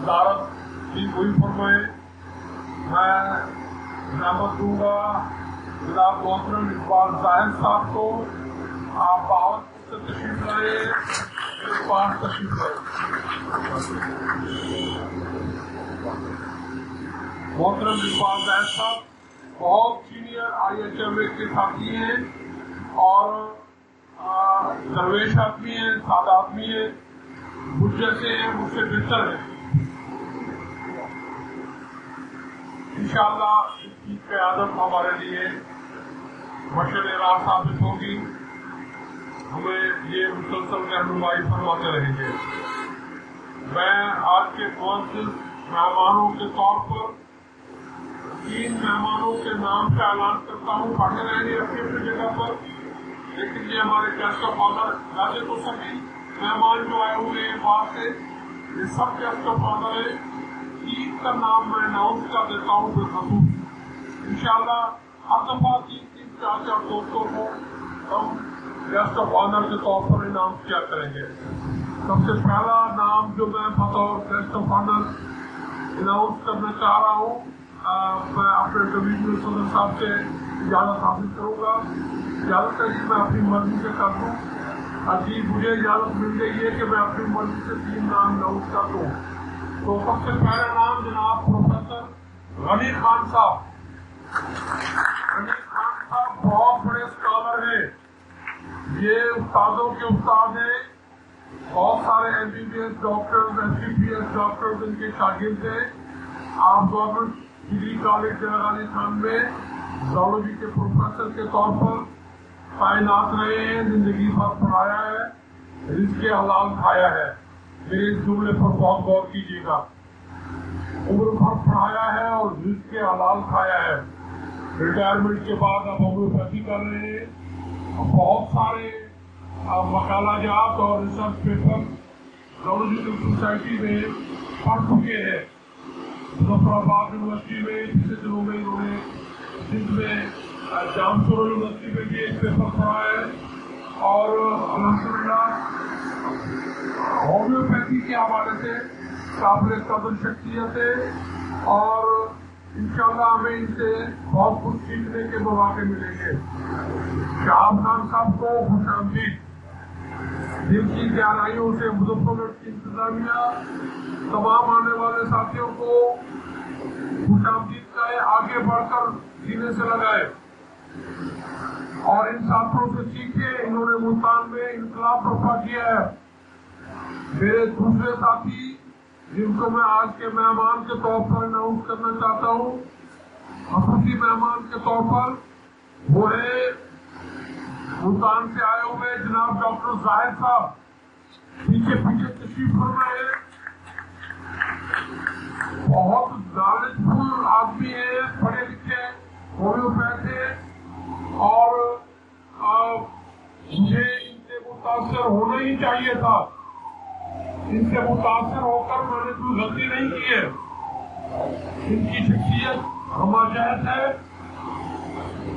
वजारत की कोई फरमाए। मैं रहमत दूंगा जनाब मोहतरम इकबाल जाहिद साहब को। आप बावत से तशरीफ लाए, इस बार तशरीफ लाए। मोहतरम इकबाल जाहिद साहब बहुत सीनियर IHMA के साथी हैं और दरवेश आदमी है, सादा आदमी है, मुझ जैसे हैं, मुझसे बेहतर है। इंशाअल्लाह इसकी क़यादत हमारे लिए मशअल राह साबित होगी। हमें ये मुसलसल रहनुमाई फरमाते रहेंगे। मैं आज के मुअज़्ज़िज़ मेहमानों के तौर पर 3 मेहमानों के नाम का ऐलान करता हूँ। पढ़े रहेंगे अपनी अपनी जगह पर, लेकिन ये हमारे गेस्ट ऑफ ऑनर वैसे तो सभी मेहमान जो आए हुए हैं बाहर से, ये सब गेस्ट ऑफ ऑनर है। 3 का नाम मैं अनाउंस कर देता हूँ बेखसूस। इंशाअल्लाह हर दफा 3-3, 4-4 दोस्तों को हम गेस्ट ऑफ ऑनर के तौर पर अनाउंस किया करेंगे। सबसे पहला नाम जो मैं बतौर गेस्ट ऑफ ऑनर अनाउंस करना चाह रहा हूँ, मैं अपने डिवीजनल सदर साहब से इजाजत हासिल करूंगा। इजाजत है कि मैं अपनी मर्जी से कर दूँ। अजी मुझे इजाजत मिल गई है कि मैं अपनी मर्जी से 3 नाम अनाउंस कर दूँ। तो सबसे पहला नाम जनाब प्रोफेसर गनी खान साहब। गनी खान साहब बहुत बड़े स्कॉलर हैं, ये उस्तादों के उस्ताद हैं। बहुत सारे MBBS डॉक्टर्स, MPBS डॉक्टर्स इनके शागिर्द हैं। आप गवर्नमेंट डिग्री कॉलेज जलाली खान में जोलॉजी के प्रोफेसर के तौर पर तैनात रहे हैं। जिंदगी भर पढ़ाया है, रिज़्क़े हलाल खाया है। मेरे इस जुमले पर बहुत गौर कीजिएगा। उम्र भर पढ़ाया है और रिज़्क़े हलाल खाया है। रिटायरमेंट के बाद अब होम्योपैथी कर रहे हैं। बहुत सारे मकालाजात और रिसर्च पेपर जोलॉजिकल सोसाइटी में पढ़ चुके हैं। मुजफ्फराबाद यूनिवर्सिटी में पिछले दिनों में इन्होंने सिंध में जामशोर यूनिवर्सिटी में भी एक पेपर पढ़ा है और अल्हम्दुलिल्लाह होम्योपैथी के हवाले से काबिल कदर शख्सियत है और इंशाअल्लाह हमें इनसे बहुत कुछ सीखने के मौके मिलेंगे। शहाब खान साहब को खुशामदीद। दिल की गहराइयों से मुजफ्फरनगर की इंतजामिया तमाम आने वाले साथियों को खुशामदीद का आगे बढ़कर सीने से लगाए और इन छात्रों से सीखे। इन्होंने मुल्तान में इनकलाब बर्पा किया है। मेरे दूसरे साथी जिनको मैं आज के मेहमान के तौर पर अनाउंस करना चाहता हूँ, खसूसी मेहमान के तौर पर, वो है मुल्तान से आए हुए जनाब डॉक्टर जाहिद साहब। पीछे पीछे तशरीफ फरमाए। बहुत नॉलेजफुल आदमी है, पढ़े लिखे, होम्योपैथ है और मुझे इनसे मुतासर होना ही चाहिए था। इनसे मुतासर होकर मैंने कोई गलती नहीं की है। इनकी शख्सियत हमाशयत है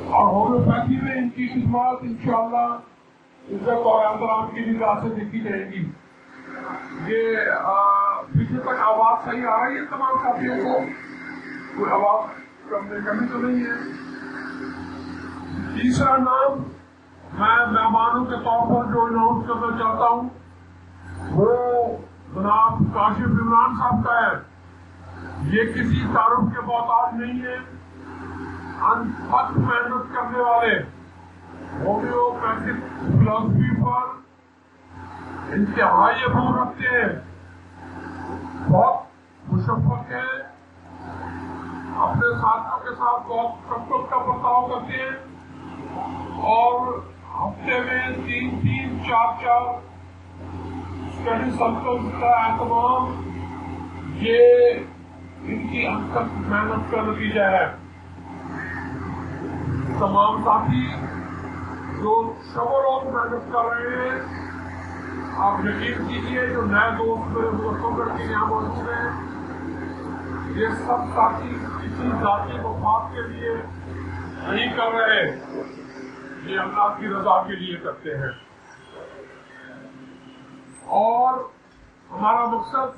और होम्योपैथी में इनकी खिदमत इंशाअल्लाह इज्जत और एहतराम की निगाह से देखी जाएगी। ये पीछे तक आवाज सही आ रही है तमाम साथियों को? कोई आवाज कमी तो नहीं है? तीसरा नाम मैं मेहमानों के तौर पर जो अनाउंस करना चाहता हूँ वो जनाब काशिफ इमरान साहब का है। ये किसी तारुफ के मोहताज नहीं है, अनथक मेहनत करने वाले, होम्योपैथिक फिलॉसफी पर इंतहाई अमूर रखते हैं, बहुत मुशफ़्फ़क़ है, अपने साथियों के साथ बहुत शफ़क़त का बर्ताव करते हैं और हफ्ते में 3-3, 4-4 स्टडी सर्कल्स का एहतमाम ये इनकी अनथक मेहनत का नतीजा है। तमाम साथी जो शबो रोज मेहनत कर रहे हैं, आप यकीन कीजिए जो नए दोस्त मेरे मुजफ्फरनगर के यहाँ मौजूद हैं, ये सब साथी किसी जाति मफाद के लिए नहीं कर रहे, ये अल्लाह की रजा के लिए करते हैं। और हमारा मकसद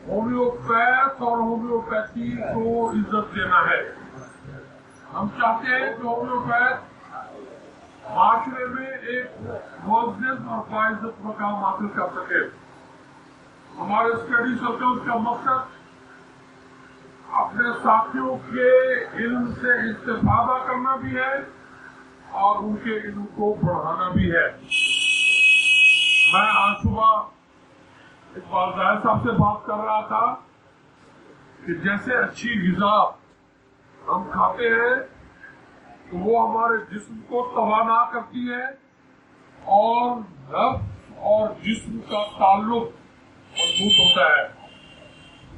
होम्योपैथ और होम्योपैथी को इज्जत देना है। हम चाहते हैं कि होम्योपैथ माशरे में एक मौजूद और बाइज्जत मकाम हासिल कर सके। हमारे स्टडी सर्कल का मकसद अपने साथियों के इल्म से इस्तेफादा करना भी है और उनके इल्म को बढ़ाना भी है। मैं आज सुबह इकबाल ज़ाहिर साहब से बात कर रहा था कि जैसे अच्छी ग़िज़ा हम खाते हैं तो वो हमारे जिस्म को तवाना करती है और नफ्स और जिस्म का ताल्लुक मजबूत होता है।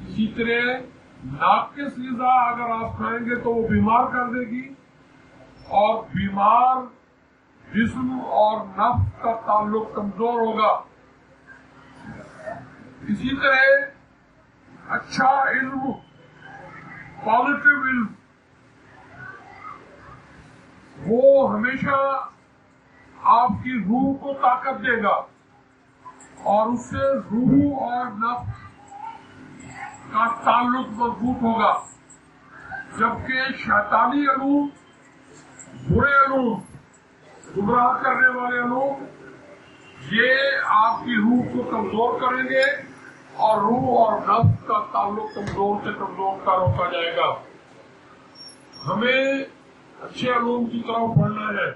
इसी तरह नाकिस ग़िज़ा अगर आप खाएंगे तो वो बीमार कर देगी और बीमार जिस्म और नफ्स का ताल्लुक कमजोर होगा। इसी तरह अच्छा इल्म, पॉजिटिव इल्म, वो हमेशा आपकी रूह को ताकत देगा और उससे रूह और नफ्स का ताल्लुक मजबूत होगा। जबकि शैतानी इल्म, बुरे इल्म, गुमराह करने वाले लोग, ये आपकी रूह को कमजोर करेंगे और रूह और नफ्स का ताल्लुक कमजोर से कमजोर का रोका जाएगा। हमें अच्छे इल्म की तरफ बढ़ना है।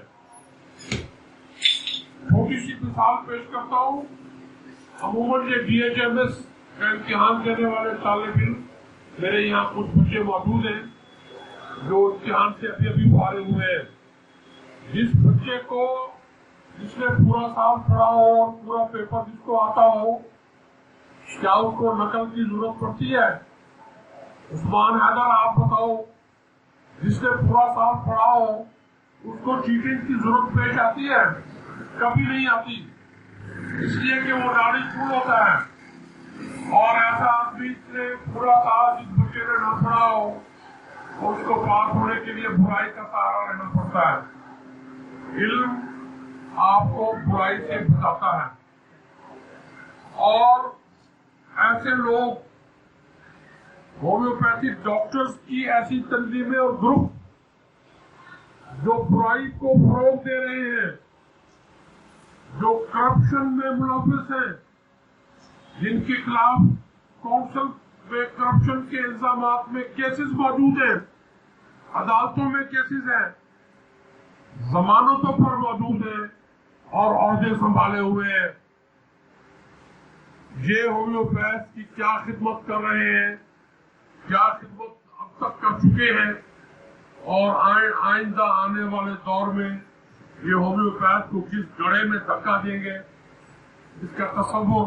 छोटी सी मिसाल पेश करता हूँ। अमूमन ये DHMS का इम्तिहान देने वाले तालिब इल्म, मेरे यहाँ कुछ बच्चे मौजूद हैं जो इम्तिहान से अभी अभी फारिग हुए हैं। जिस बच्चे को, जिसने पूरा साल पढ़ा हो और पूरा पेपर जिसको आता हो, क्या उसको नकल की जरूरत पड़ती है? उस्मान हैदर, आप बताओ, जिसने पूरा साल पढ़ा हो उसको चीटिंग की जरूरत पेश आती है? कभी नहीं आती, इसलिए कि वो दाढ़ी छूट होता है। और ऐसा आदमी ने पूरा साल जिस बच्चे ने न पढ़ा हो उसको पास होने के लिए बुराई का सहारा लेना पड़ता है। इल्म आपको बुराई से बचाता है और ऐसे लोग, होम्योपैथिक डॉक्टर्स की ऐसी तंजीमें और ग्रुप जो बुराई को फरोग दे रहे हैं, जो करप्शन में मुलव्विस हैं, जिनके खिलाफ काउंसिल में करप्शन के इल्जामात में केसेस मौजूद हैं, अदालतों में केसेस हैं, जमानतों पर मौजूद है और ओहदे संभाले हुए हैं। ये होम्योपैथ की क्या खिदमत कर रहे हैं, क्या खिदमत अब तक कर चुके हैं और आइंदा आने वाले दौर में ये होम्योपैथ को किस गड्ढे में धक्का देंगे, इसका तसव्वुर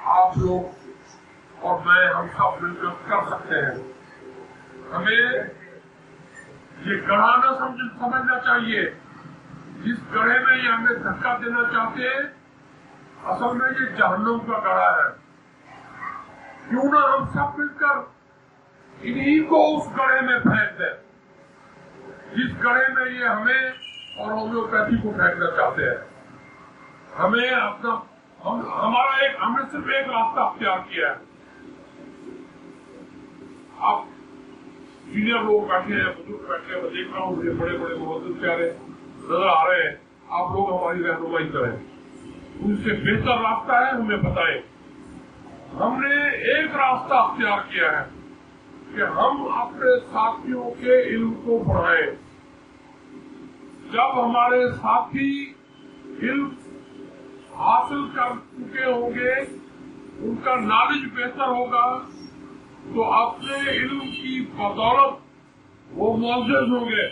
आप लोग और मैं, हम सब मिलकर कर सकते हैं। हमें ये गड्ढा न समझना चाहिए। जिस गड्ढे में ये हमें धक्का देना चाहते हैं, असल में ये जहन्नुम का गड्ढा है। क्यों ना हम सब मिलकर इन्हीं को उस गड्ढे में फेंक दें, जिस गड्ढे में ये हमें और होम्योपैथी को फेंकना चाहते हैं। हमें अपना हमने सिर्फ एक रास्ता अख्तियार किया है। आप सीनियर लोग बैठे हैं, बुजुर्ग बैठे हैं, मैं देख रहा हूँ, मुझे बड़े बड़े मुहद्दिस प्यारे नजर आ रहे हैं। आप लोग हमारी रहनुमाई करें, उनसे बेहतर रास्ता है हमें बताएं। हमने एक रास्ता अख्तियार किया है कि हम अपने साथियों के इल्म को बढ़ाएं। जब हमारे साथी इल्म हासिल कर चुके होंगे, उनका नॉलेज बेहतर होगा, तो अपने इल्म की बदौलत वो मुअज़्ज़ज़ होंगे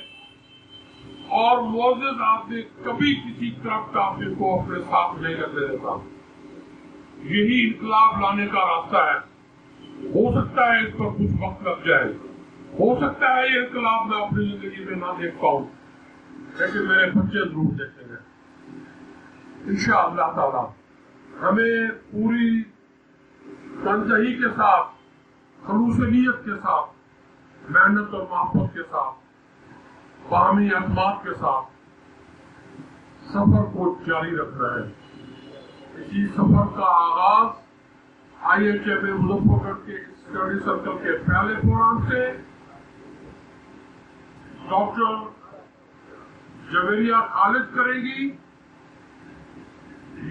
और मुअज़्ज़ज़ आदमी कभी किसी करप्ट आदमी को अपने साथ नहीं रखने देता। यही इनकलाब लाने का रास्ता है। हो सकता है इस पर कुछ वक्त लग जाए, हो सकता है ये इनकलाब मैं अपनी जिंदगी में ना देख पाऊं, लेकिन मेरे बच्चे जरूर देखेंगे इंशाअल्लाह ताला। हमें पूरी तनज़ही के साथ, खलूस-ए-नियत के साथ, मेहनत और मोहब्बत के साथ, बाहमी अहतमाद के साथ सफर को जारी रखना है। इसी सफर का आगाज IHMA मुजफ्फरगढ़ के स्टडी सर्कल के पहले फोरम से डॉक्टर जवेरिया खालिद करेगी।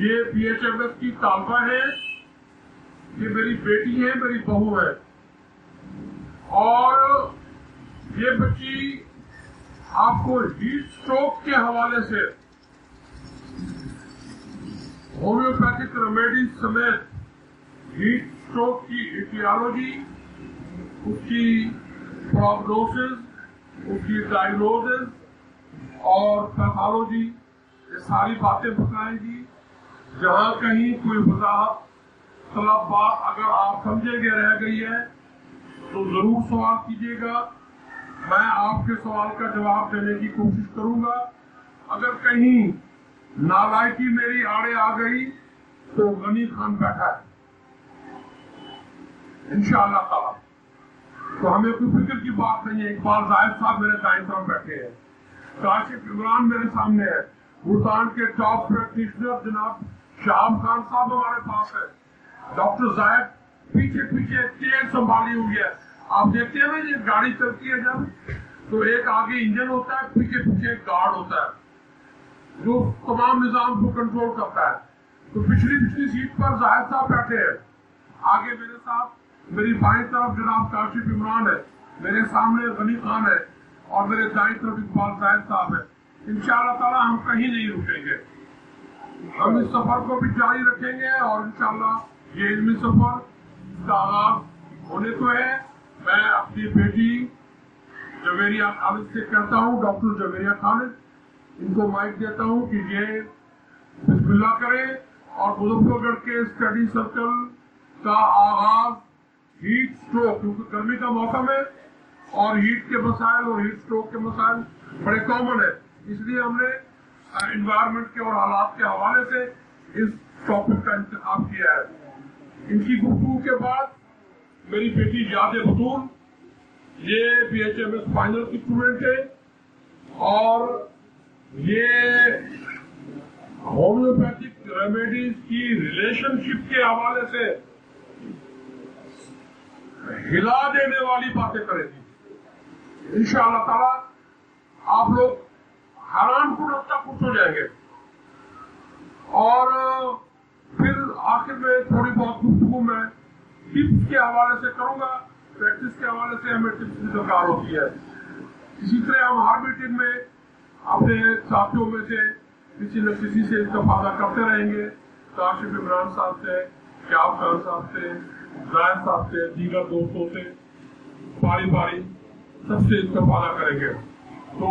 ये BHMS की तालबा है, ये मेरी बेटी है, मेरी बहू है। और ये बच्ची आपको हीट स्ट्रोक के हवाले से होम्योपैथिक रेमेडीज समेत हीट स्ट्रोक की इटियोलॉजी, उसकी प्रोग्नोसिस, उसकी डायग्नोसिस और पैथोलॉजी, ये सारी बातें बताएंगी। जहां कहीं कोई वजाहत तलब बात अगर आप समझेंगे रह गई है तो जरूर सवाल कीजिएगा, मैं आपके सवाल का जवाब देने की कोशिश करूंगा। अगर कहीं नालायकी मेरी आड़े आ गई तो गनी खान बैठा है इंशाअल्लाह ताला, तो हमें कोई फिक्र की बात नहीं है। इकबाल जायद साहब मेरे दाएं तरफ बैठे हैं, काशिफ इमरान मेरे सामने है, मुल्तान के टॉप प्रैक्टिशनर जनाब शाम खान साहब हमारे पास है, डॉक्टर जायद पीछे पीछे चेयर संभाली हुई है। आप देखते हैं ना, ये गाड़ी चलती है जब, तो एक आगे इंजन होता है, पीछे पीछे गार्ड होता है जो तमाम निजाम को कंट्रोल करता है। तो पिछली सीट पर जायद साहब बैठे हैं, आगे मेरे साथ मेरी बाएं तरफ जनाब काशिफ इमरान है, मेरे सामने गनी खान है और मेरे दाएं तरफ इकबाल जायद साहब है। इंशाअल्लाह ताला हम कहीं नहीं रुकेंगे, हम इस सफर को भी जारी रखेंगे और इंशाअल्लाह ये इल्मी सफर का आगाज होने को है। मैं अपनी बेटी जवेरिया खालिद से कहता हूँ, डॉक्टर जवेरिया खालिद, इनको माइक देता हूँ कि ये बिस्मिल्लाह करें और मुजफ्फरगढ़ के स्टडी सर्कल का आगाज हीट स्ट्रोक, क्योंकि गर्मी का मौसम है और हीट के मसाइल और हीट स्ट्रोक के मसाइल बड़े कॉमन है, इसलिए हमने एनवायरमेंट के और हालात के हवाले से इस टॉपिक का इंतखाब किया है। इनकी गुफ्तगू के बाद मेरी बेटी याद बतूल, ये BHMS फाइनल की स्टूडेंट है और ये होम्योपैथिक रेमेडीज की रिलेशनशिप के हवाले से हिला देने वाली बातें करेगी। इंशाअल्लाह ताला आप लोग हैरान खुश हो जाएंगे। और फिर आखिर में थोड़ी बहुत गुफ्तगू मैं टिप्स के हवाले से करूंगा, प्रैक्टिस के हवाले से हमें टिप्स की दरकार होती है। इसी तरह हम हर मीटिंग में अपने साथियों में से किसी न किसी से इस्तेफादा करते रहेंगे, काशिफ इमरान साहब से, क्याब खान साहब से, जायद साहब से, दीगर दोस्तों से बारी बारी सबसे इस्तेफादा करेंगे। तो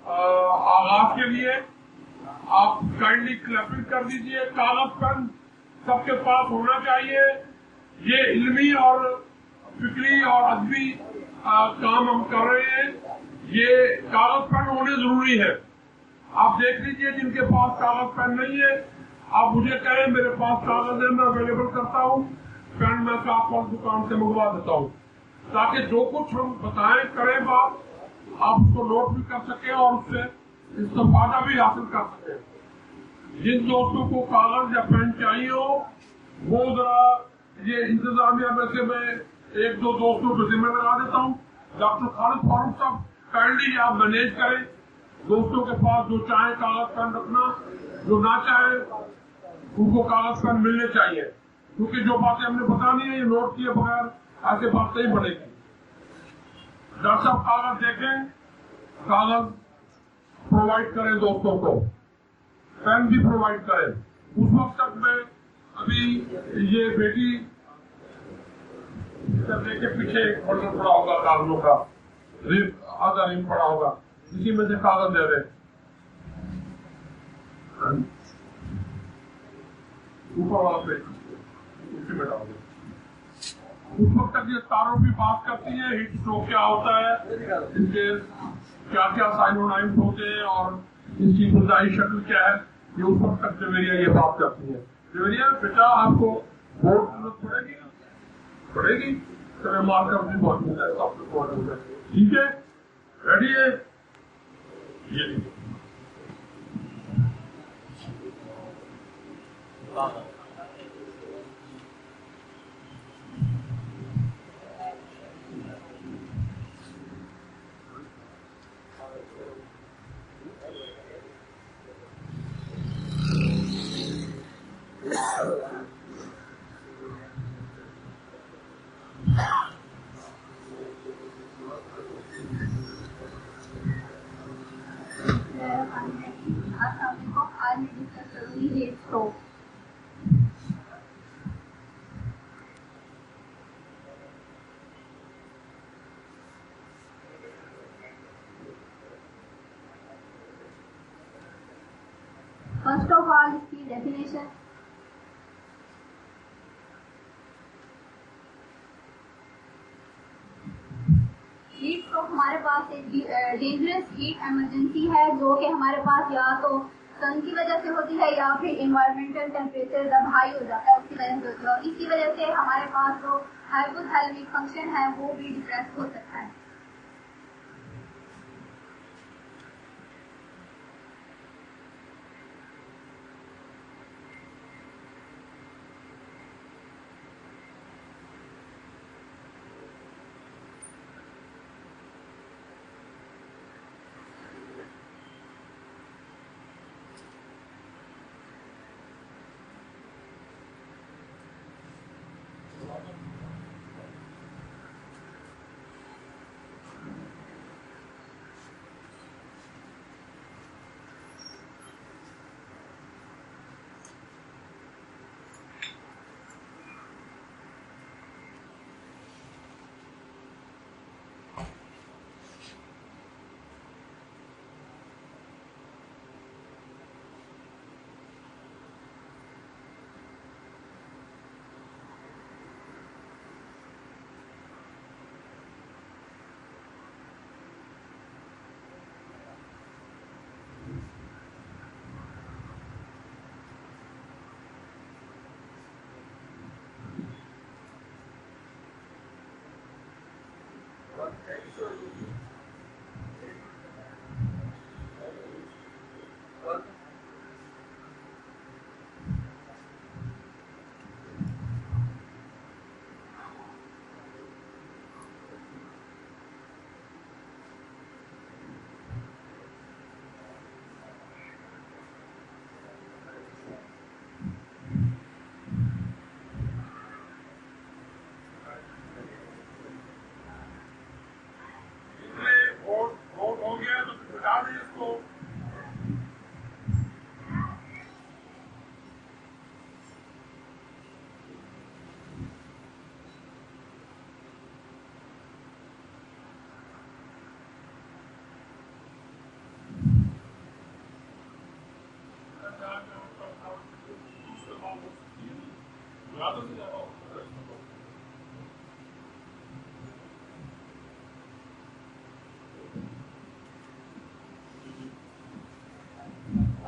आगाज के लिए आप काइंडली क्लैपिंग कर दीजिए। कागज पेन सबके पास होना चाहिए। ये इल्मी और फिक्री और अदबी काम हम कर रहे हैं, ये कागज पेन होने जरूरी है। आप देख लीजिए जिनके पास कागज पेन नहीं है, आप मुझे कहें मेरे पास कागज है, मैं अवेलेबल करता हूँ, पेन मैं आपको दुकान से मंगवा देता हूँ, ताकि जो कुछ हम बताएं करें बात आप उसको नोट भी कर सके और उससे इस्तेफादा भी हासिल कर सके। जिन दोस्तों को कागज या पेन चाहिए हो वो जरा ये इंतजामिया में से मैं एक दो दोस्तों को जिम्मे लगा देता हूँ। डॉक्टर खालिद फारूक साहब काइंडली आप मैनेज करें, दोस्तों के पास जो चाहे कागज पेन रखना, जो ना चाहे उनको कागज पेन मिलने चाहिए, क्योंकि जो बातें हमने बतानी है ये नोट किए बगैर ऐसे बातें ही बढ़ेगी। डॉक्टर साहब कागज देखें, कागज प्रोवाइड करें दोस्तों को, पेन भी प्रोवाइड करें। उस वक्त तक मैं अभी ये बेटी के पीछे एक बटन पड़ा होगा कागजों का, आधा रिंग पड़ा होगा, इसी में से कागज दे रहे ऊपर वाला पे उसी में डाल दे। उस वक्त तक ये तारों की बात करती है, हीट स्ट्रोक क्या होता है, इनके क्या क्या साइनोनाइम्स होते हैं और इसकी गुजाई शक्ल क्या है, ये उस वक्त तक जवेरिया ये बात करती है। जवेरिया बेटा आपको वोट जरूरत पड़ेगी, तो मार्कर भी मौजूद है, सब मौजूद है, ठीक है, रेडी है, ये आज मैं डिस्कस करूंगी heat stroke. First of all इसकी डेफिनेशन, हीट स्ट्रोक हमारे पास एक डेंजरस हीट इमरजेंसी है जो कि हमारे पास या तो सन की वजह से होती है या फिर इन्वायरमेंटल टेम्परेचर जब हाई हो जाता है उसकी वजह से होती है, और इसी वजह से हमारे पास जो हाइपोथैलेमिक फंक्शन है वो भी डिप्रेस हो सकता है।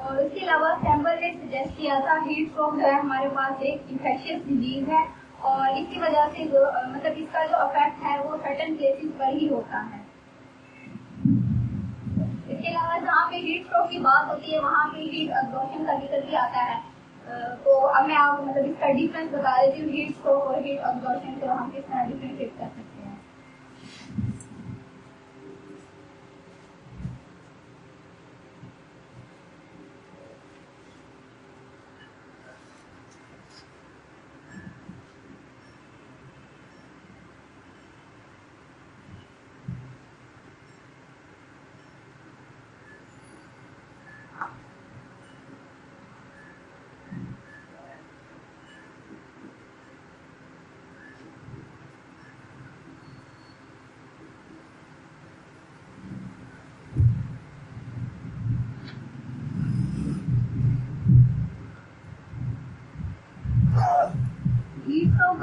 और इसके अलावा सैम्पल ने सजेस्ट किया था हीट स्ट्रोक जो है हमारे पास एक इन्फेक्शियस डिजीज है और इसकी वजह से जो मतलब इसका जो इफेक्ट है वो सर्टेन प्लेसेस पर ही होता है। इसके अलावा जहाँ पे हीट स्ट्रोक की बात होती है वहाँ पे हीट एब्जॉर्प्शन का जिक्र भी आता है। तो अब मैं आपको मतलब इसका डिफरेंस बता देती हूँ, हीट स्ट्रोक और हीट एब्जॉर्प्शन को हम किस तरह डिफरेंशिएट कर सकते हैं।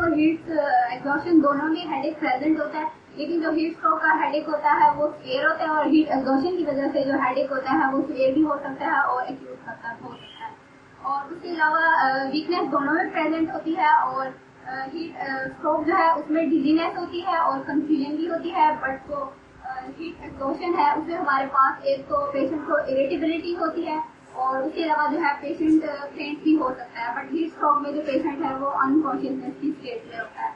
और हीट एग्जॉशन दोनों में हेडेक प्रेजेंट होता है, लेकिन जो हीट स्ट्रोक का हेडेक होता है वो स्केयर होता है और हीट एग्जॉशन की वजह से जो हेडेक होता है वो स्केयर भी हो सकता है और एक्यूट हो सकता है। और उसके अलावा वीकनेस दोनों में प्रेजेंट होती है और हीट स्ट्रोक जो है उसमें डिजीनेस होती है और कंफ्यूजन भी होती है, बट जो हीट एग्जॉशन है उसमें हमारे पास एक तो पेशेंट को इरिटेबिलिटी होती है और उसके अलावा जो है पेशेंट फेंट भी हो सकता है, बट हीट स्ट्रोक में जो पेशेंट है वो अनकॉन्शियसनेस की स्टेट में होता है।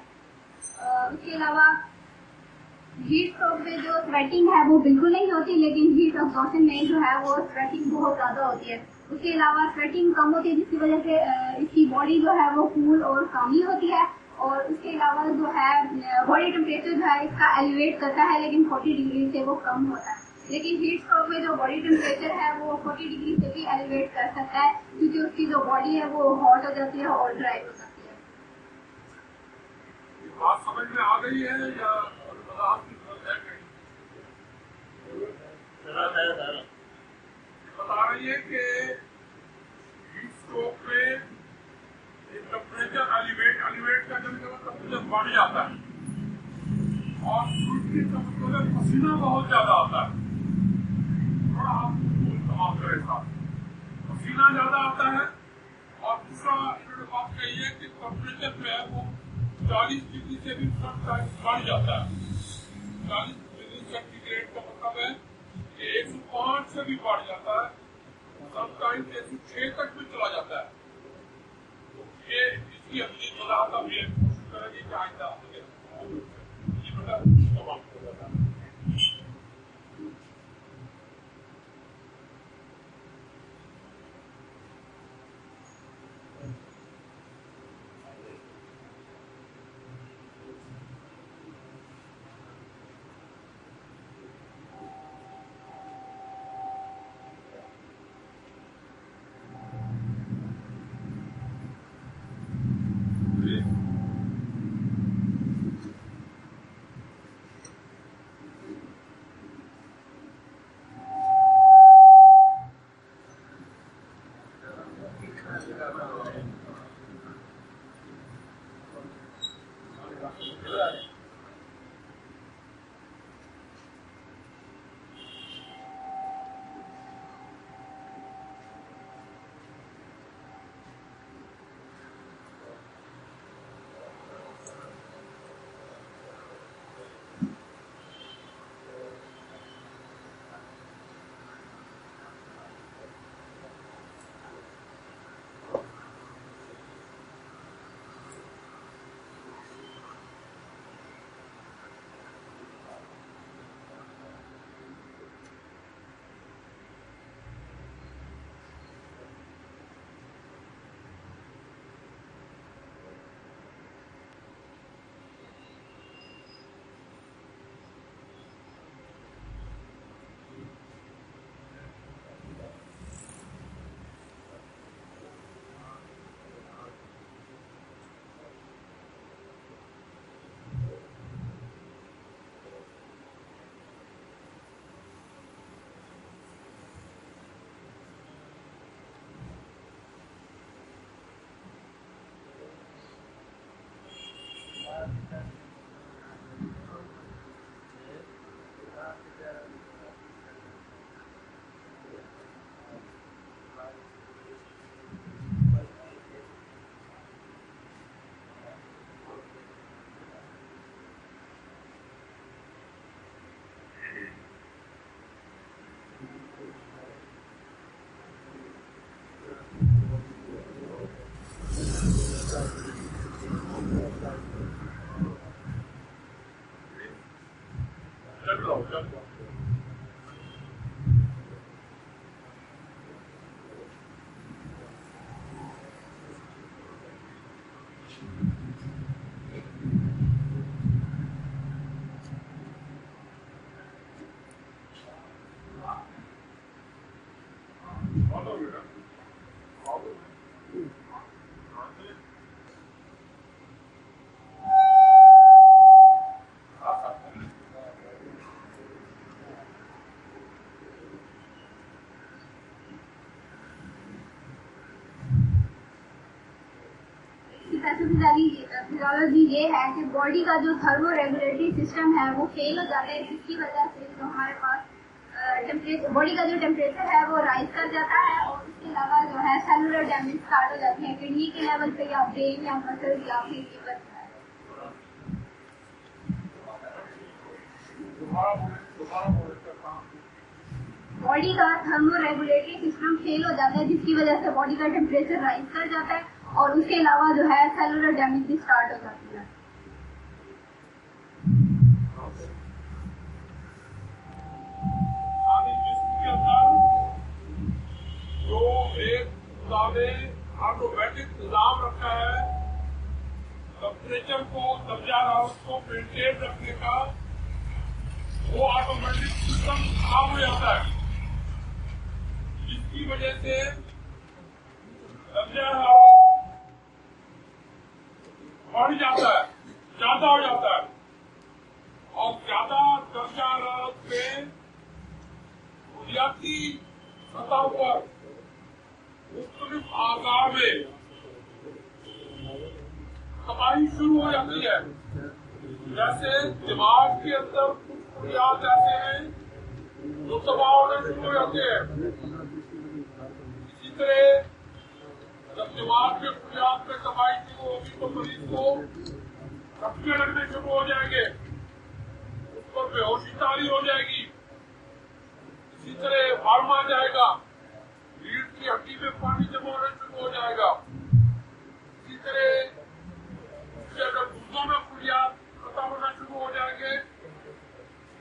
उसके अलावा हीट स्ट्रोक में जो स्वेटिंग है वो बिल्कुल नहीं होती, लेकिन हीट एग्जॉशन में जो है वो स्वेटिंग बहुत ज्यादा होती है। उसके अलावा स्वेटिंग कम होती है जिसकी वजह से इसकी बॉडी जो है वो कूल और कामी होती है। और उसके अलावा जो है बॉडी टेम्परेचर जो है इसका एलिवेट करता है, लेकिन 40 डिग्री से वो कम होता है। लेकिन हीट स्ट्रोक में जो बॉडी टेम्परेचर है वो 40 डिग्री से भी एलिवेट कर सकता है, क्योंकि उसकी जो बॉडी है वो हॉट हो जाती है और ड्राई हो जाती है। बात समझ में आ गई है या बता रही है कि हीट स्ट्रोक में टेम्परेचर एलिवेट का जब टेम्परेचर बढ़ जाता है और सूर्य का पसीना बहुत ज्यादा आता है। थोड़ा आप तमाम करें साथ, पसीना ज्यादा आता है। और दूसरा इन्होंने बात कही है कि टेम्परेचर जो है वो 40 डिग्री से भी बढ़ जाता है। 40 डिग्री सेंटीग्रेड का मतलब है कि 105 से भी बढ़ जाता है, समटाइम्स 106 तक भी चला जाता है। ये इसकी अपनी वजाहत हम ये कोशिश करेंगे कि आइंदा ये बता तमाम हो जाता है। फिजियोलॉजी ये है कि बॉडी का जो थर्मो रेगुलेटरी सिस्टम है वो फेल हो जाता है, जिसकी वजह से जो हमारे पास बॉडी का जो टेम्परेचर है वो राइज कर जाता है। और उसके अलावा जो है सेलुलर डैमेज स्टार्ट हो जाती है किडनी के लेवल पे या ब्रेन या मसल या फिर लीवर। बॉडी का थर्मो रेगुलेटरी सिस्टम फेल हो जाता है, जिसकी वजह से बॉडी का टेम्परेचर राइज कर जाता है और उसके अलावा जो है सेलुलर डैमेज भी स्टार्ट हो जाती है। जो खुदा ने ऑटोमेटिक निजाम रखा है टेम्परेचर को, दर्जा राहत को मेंटेन रखने का। वो ऑटोमेटिक सिस्टम काम हो जाता है, जिसकी वजह से दर्जा राहत बढ़ जाता है, ज्यादा हो जाता है। और ज्यादा दर्जा राहत पे बुनियादी सतह पर मुख्तलिफ आकार में तबाही शुरू हो जाती है। जैसे दिमाग के अंदर कुछ बुनियाद ऐसे हैं जो तबाह होने शुरू हो जाते हैं। इसी तरह जब दिमाग के बुनियाद में तबाही शुरू होगी तो मरीज को धक्के लगने शुरू हो जाएंगे, उस पर बेहोशी तारी हो जाएगी। इसी तरह वार्म आ जाएगा, रीढ़ की हड्डी में पानी जमा होना शुरू हो जाएगा। इसी तरह अगर गुर्दों में बुनियाद खत्म होना शुरू हो जाएंगे,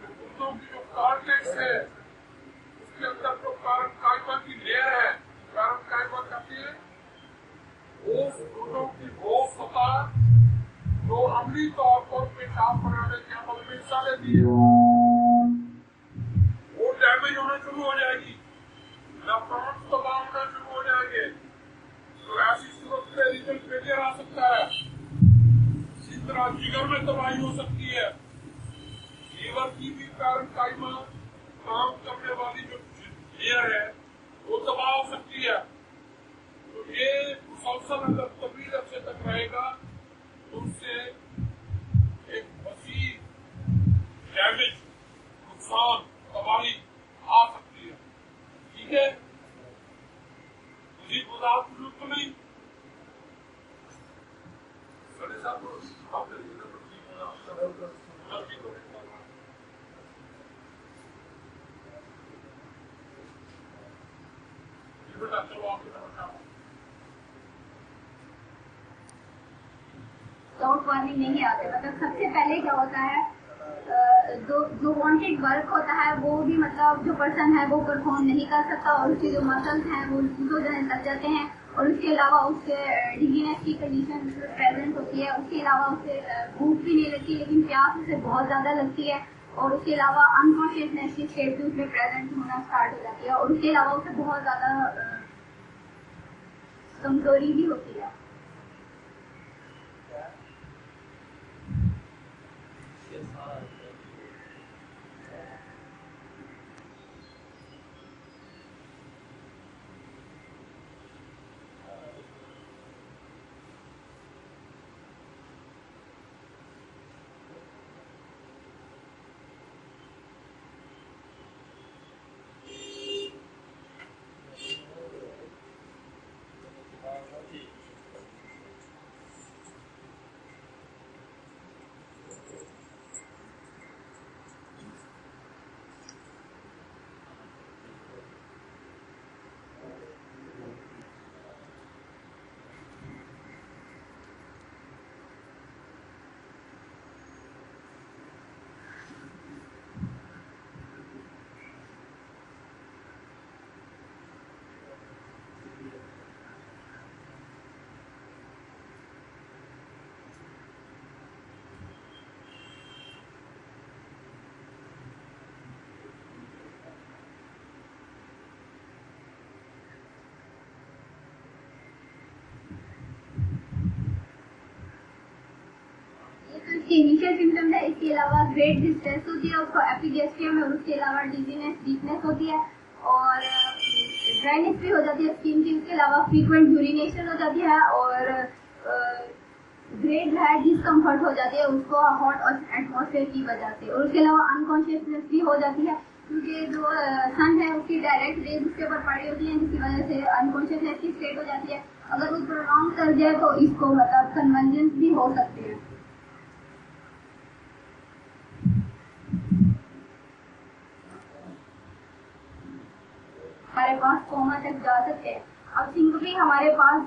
गुर्दों की जो कार्टेक्स है उसके अंदर जो कारण कायमा की लेयर है, कारण कायमा कहती है, वो गुर्दों की वो सतह जो अमली तौर पर पेशाब बनाने के अमल में हिस्सा लेती है, वो डैमेज होना शुरू हो जाएगी, नेफ्रॉन्स तबाह होना शुरू हो जाएंगे। तो ऐसी सूरत में रीजन फेलियर आ सकता है। इसी तरह जिगर में तबाही हो सकती है, लीवर की भी कारण कायमा काम करने वाली जो लेयर है वो तबाह हो सकती है। तो ये मुसलसल अगर तवील अर्से तक रहेगा तो उससे एक वसी डैमेज, नुकसान, तबाही आ सकती है। ठीक है, जी वजाहत की जरूरत तो नहीं। सरे साहब बेटा चलो आपके डाउट वार्निंग नहीं आते। मतलब सबसे पहले क्या होता है, जो वांटेड वर्क होता है वो भी मतलब जो पर्सन है वो परफॉर्म नहीं कर सकता, और उसके जो मसल्स हैं वो लग जाते हैं, और उसके अलावा उससे डिजीनेस की कंडीशन प्रेजेंट होती है। उसके अलावा उसे भूख भी नहीं लगती, लेकिन प्यास उसे बहुत ज्यादा लगती है, और उसके अलावा अनकॉन्शियसनेस की स्टेट भी उसमें प्रेजेंट होना स्टार्ट हो जाती है, और उसके अलावा उसे बहुत ज्यादा कमजोरी भी होती है। इनिशियल सिम्टम्स है। इसके अलावा ग्रेट डिस्ट्रेस होती है, उसको एपिगेस्ट्रियम है, और उसके अलावा डिजीनेस, वीकनेस होती है, और ड्राइनेस भी हो जाती है स्किन की। उसके अलावा फ्रीक्वेंट यूरिनेशन हो जाती है, और ग्रेट हार्ट डिस्कम्फर्ट हो जाती है उसको हॉट एटमॉस्फेयर की वजह से। और उसके अलावा अनकॉन्शियसनेस भी हो जाती है, क्योंकि जो सन है उसकी डायरेक्ट रेज उसके ऊपर पड़ी होती है, जिसकी वजह से अनकॉन्शियसनेस की स्टेट हो जाती है। अगर वो प्रोलॉन्ग कर जाए तो इसको मतलब कन्वर्जेंस भी हो सकते हैं। हमारे पास कोमा तक जा सकते हैं। अब सिंकोपी हमारे पास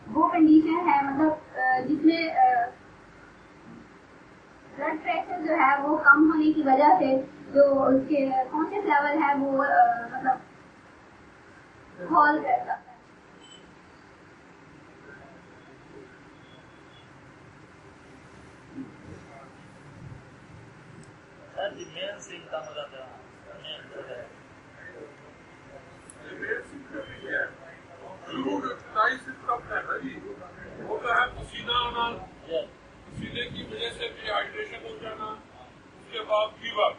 वो कंडीशन है मतलब जिसमें ब्लड प्रेशर जो है वो कम होने की वजह से जो उसके कॉन्शियस लेवल है वो मतलब फॉल करता है। the main symptom हो जाता है, main जो है होता है पसीना आना, पसीने की वजह से डिहाइड्रेशन हो जाना, उसके बाद फीवर,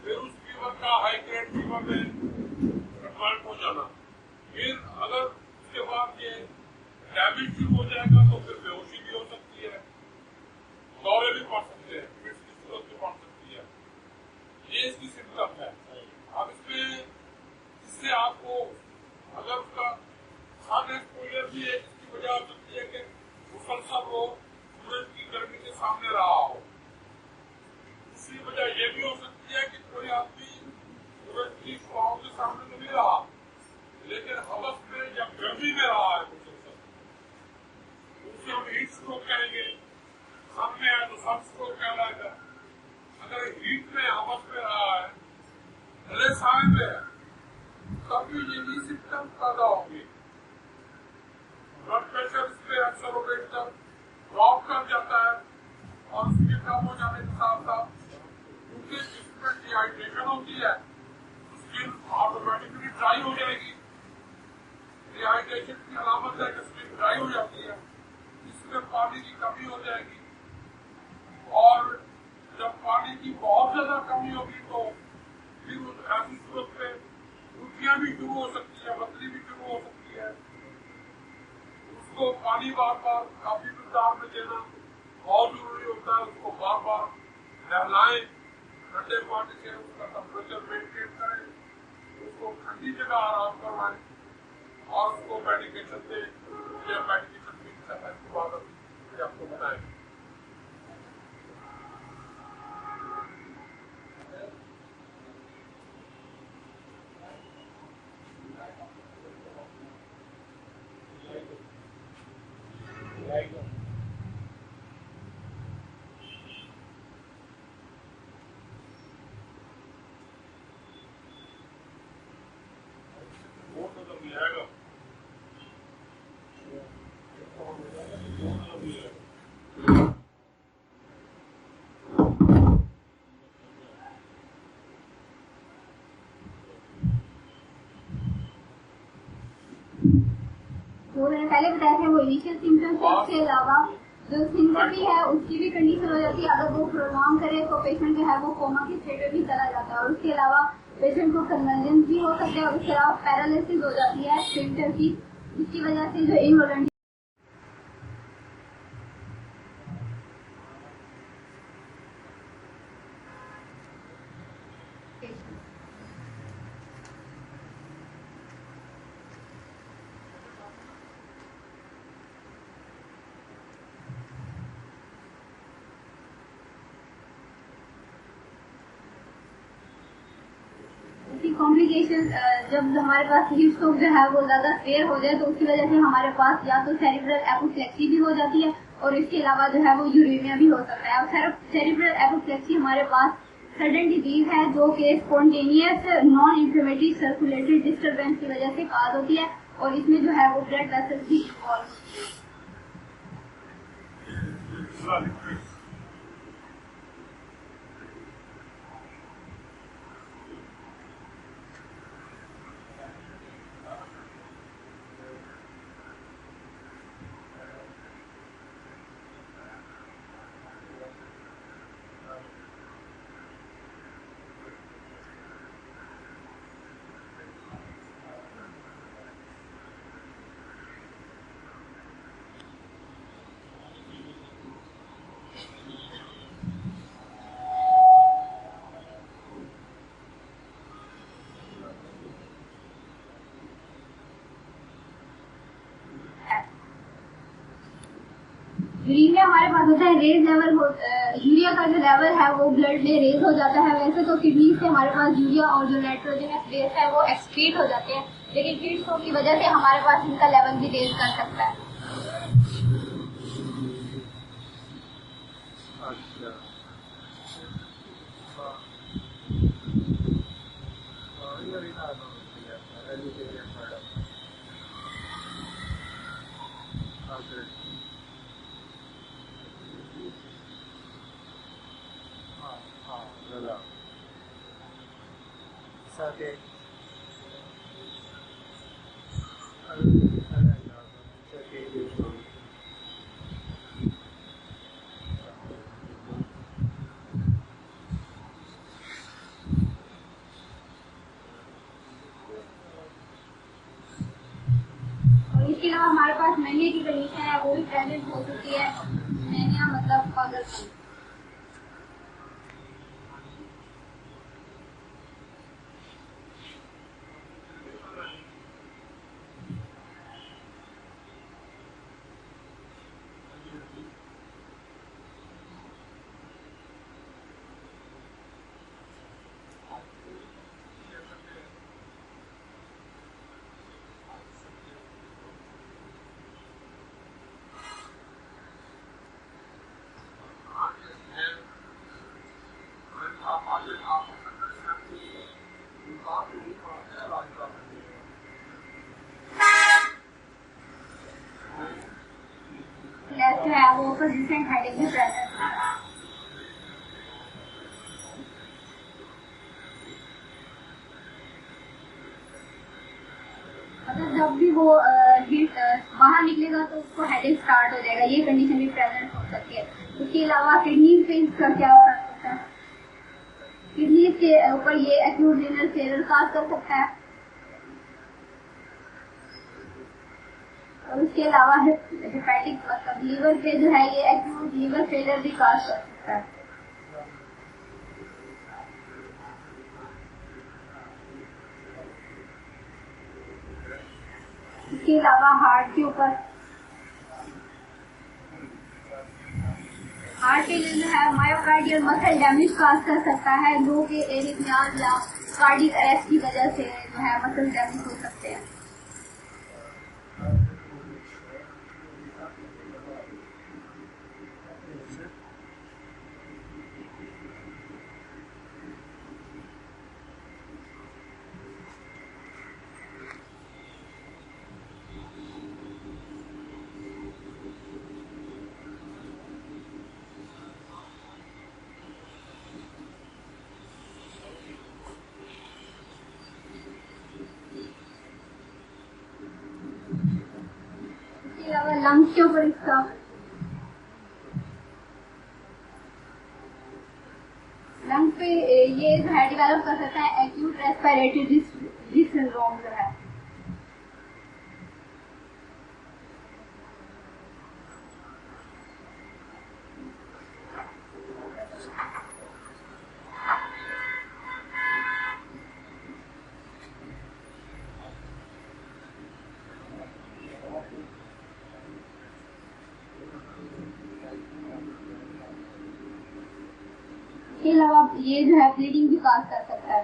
फिर उस फीवर का हाई ग्रेड फीवर में कन्वर्ट हो जाना, फिर अगर उसके बाद ये डैमेज शुरू हो जाएगा तो फिर बेहोशी भी हो सकती है, दौरे भी पड़ सकते हैं, फिर इसकी सूरत भी पड़ सकती है। ये इसकी सिम्टम है। अब इससे आपको अगर उसका सन एक्सपोजर भी है, इसकी वजह हो सकती है कि मुसलसल वो सूरज की गर्मी के सामने रहा हो। दूसरी वजह ये भी हो सकती है कि कोई आदमी सूरज की छाओं के सामने तो नहीं रहा, लेकिन हवस में या गर्मी में रहा है मुसलसल, उसे हम हीट स्ट्रोक कहेंगे। सन में है तो सन स्ट्रोक कहलाएगा। अगर हीट में हवस में रहा है, भले साय में है, तभी ये सिम्टम पैदा होंगे। ब्लड प्रेशर इस पे अक्सर एकदम ड्रॉप कर जाता है और उसके कम हो जाने के साथ साथ क्योंकि जिसमें डिहाइड्रेशन होती है, स्किन ऑटोमेटिकली ड्राई हो जाएगी। डिहाइड्रेशन की अलामत है कि स्किन ड्राई हो जाती है, इसमें पानी की कमी हो जाएगी और जब पानी की बहुत ज्यादा कमी होगी तो फिर ऐसी सूरत में उल्टियां भी शुरू हो सकती है, बदली भी शुरू हो सकती है। उसको पानी बार बार काफी मिकदार में देना बहुत जरूरी होता है। उसको बार बार नहलाएं, ठंडे पानी से उसका टेम्परेचर मेंटेन करें, उसको ठंडी जगह आराम करवाएं और उसको मेडिकेशन दें या मेडिकेशन की बात आपको बताएं। वो मैंने पहले बताया था वो इनिशियल सिम्टम्स है। उसके अलावा जो सिम्टमी है उसकी भी कंडीशन हो जाती है। अगर वो प्रोलॉन्ग करे तो पेशेंट जो है वो कोमा की स्टेट में भी चला जाता है और उसके अलावा पेशेंट को कन्वर्जेंस भी हो सकता है और उसके अलावा पैरालिसिस हो जाती है सिम्टम की, जिसकी वजह से जो इनवॉलंटरी कॉम्प्लिकेशन जब हमारे पास हीट स्ट्रोक जो है वो ज्यादा फेयर हो जाए तो उसकी वजह से हमारे पास या तो सेरिब्रल एपोप्लेक्सी भी हो जाती है और इसके अलावा जो है वो यूरेमिया भी हो सकता है। और सेरिब्रल एपोप्लेक्सी हमारे पास सडन डिजीज है जो कि spontaneous non inflammatory circulatory disturbance की वजह से काज होती है और इसमें जो है वो ब्लड वेसल्स भी इन्वॉल्व होती है। यूरिया हमारे पास होता है रेज लेवल यूरिया का जो लेवल है वो ब्लड में रेज हो जाता है। वैसे तो किडनी से हमारे पास यूरिया और जो नाइट्रोजनस बेस है वो एक्सक्रीट हो जाते हैं, लेकिन हीट स्ट्रोक की वजह से हमारे पास इनका लेवल भी रेज कर सकता है। इसके अलावा हमारे पास मैनिया की कंडीशन है, वो भी प्रेजेंट हो चुकी है। मैनिया मतलब पागलपन। जो है वो persistent headache भी प्रेजेंट है। मतलब जब भी वो हीट बाहर निकलेगा तो उसको हेडेक स्टार्ट हो जाएगा, ये कंडीशन भी प्रेजेंट हो सकती है। उसके अलावा किडनी फेल का क्या हो सकता है, किडनी के ऊपर ये एक्यूट रीनल फेलियर काज कर सकता है। और उसके अलावा हेपेटिक मतलब लीवर पे जो है ये एक्यूट लीवर फेलियर भी काज कर सकता है। इसके अलावा हार्ट के ऊपर हार्ट फेलियर जो है मायोकार्डियल मसल डैमेज काज कर सकता है, जो कि एरिथमियाज या कार्डियक अरेस्ट की वजह से जो है मसल डैमेज हो सकते हैं। लंग्स के ऊपर इसका लंग पे ये जो है डेवलप कर सकता है एक्यूट रेस्पिरेटरी सिंड्रोम जो है। इसके अलावा ये जो है ब्लीडिंग भी काज कर सकता है।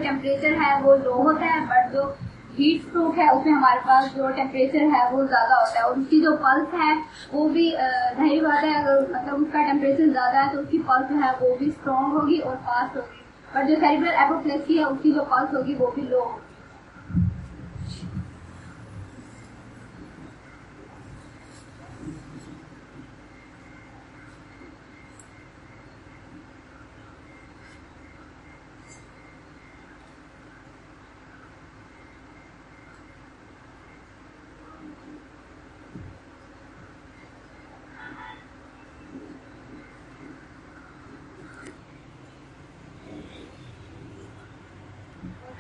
टेम्परेचर है वो लो होता है, बट जो हीट स्ट्रोक है उसमें हमारे पास जो टेम्परेचर है वो ज्यादा होता है, और उसकी जो पल्स है वो भी जाहिर बात है अगर मतलब उसका टेम्परेचर ज्यादा है तो उसकी पल्स है वो भी स्ट्रॉन्ग होगी और फास्ट होगी, बट जो सेरिब्रल एपोप्लेक्सी है उसकी जो पल्स होगी वो भी लो होगी।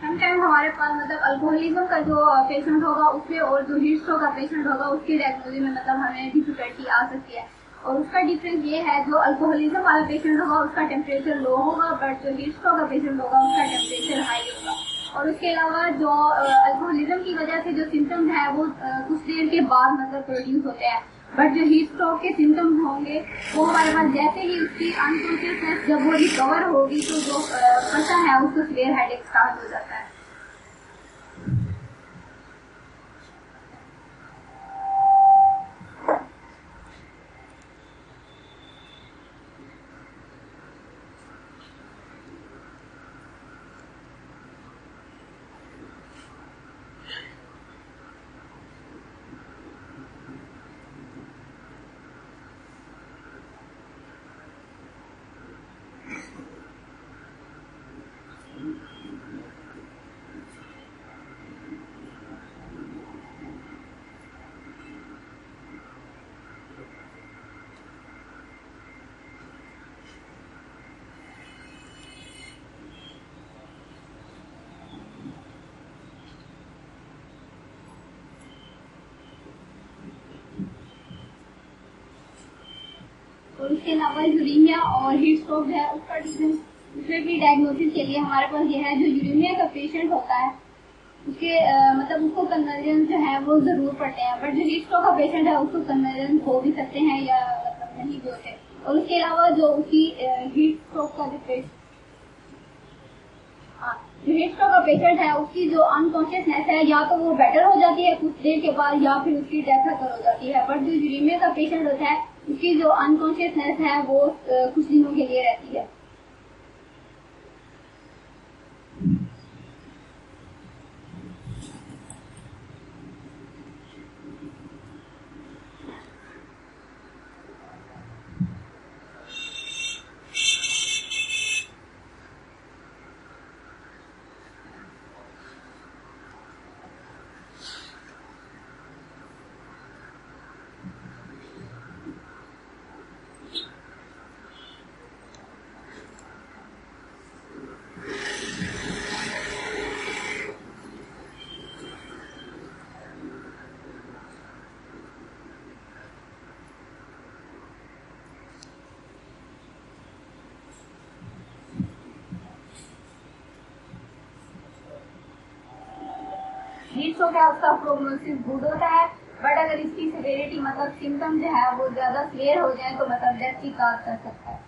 समटाइम हमारे हमारे पास मतलब अल्कोहलिज्म का जो पेशेंट होगा उसमें और जो हीट स्ट्रोक का पेशेंट होगा उसकी डायग्नोसिस में मतलब हमें डिफिकल्टी आ सकती है। और उसका डिफरेंस ये है, जो अल्कोहलिज्म वाला पेशेंट होगा उसका टेम्परेचर लो होगा, बट जो हीट स्ट्रोक का पेशेंट होगा उसका टेम्परेचर हाई होगा। और उसके अलावा जो अल्कोहलिज्म की वजह से जो सिम्टम्स है वो कुछ देर के बाद मतलब प्रोड्यूस होते हैं, बट जो हीट स्ट्रोक के सिम्टम्स होंगे वो हमारे पास जैसे ही उसकी अनकॉन्शियसनेस जब वो रिकवर होगी तो जो पर्सन है उसको सीवियर हेडेक स्टार्ट हो जाता है। और उसके अलावा यूरेमिया और हीट स्ट्रोक है उसका उसमें भी डायग्नोसिस के लिए हमारे पास ये है, जो यूरेमिया का पेशेंट होता है उसके मतलब उसको कन्वर्जन जो है वो जरूर पड़ते हैं, बट जो हीट स्ट्रोक का पेशेंट है उसको कन्वर्जन हो भी सकते हैं या मतलब नहीं भी होते। और उसके अलावा जो उसकी हीट स्ट्रोक का जो हीट स्ट्रोक का पेशेंट है उसकी जो अनकॉन्शियसनेस है या तो वो बेटर हो जाती है कुछ देर के बाद या फिर उसकी डेथ हो जाती है, बट जो यूरेमिया का पेशेंट होता है उसकी जो अनकॉन्शियसनेस है वो कुछ दिनों के लिए रहती है। हीट स्ट्रोक है उसका प्रोग्नोसिस गुड होता है, बट अगर इसकी सिवियरिटी मतलब सिम्टम जो है वो ज्यादा क्लियर हो जाए तो मतलब डेथ की काज कर सकता है।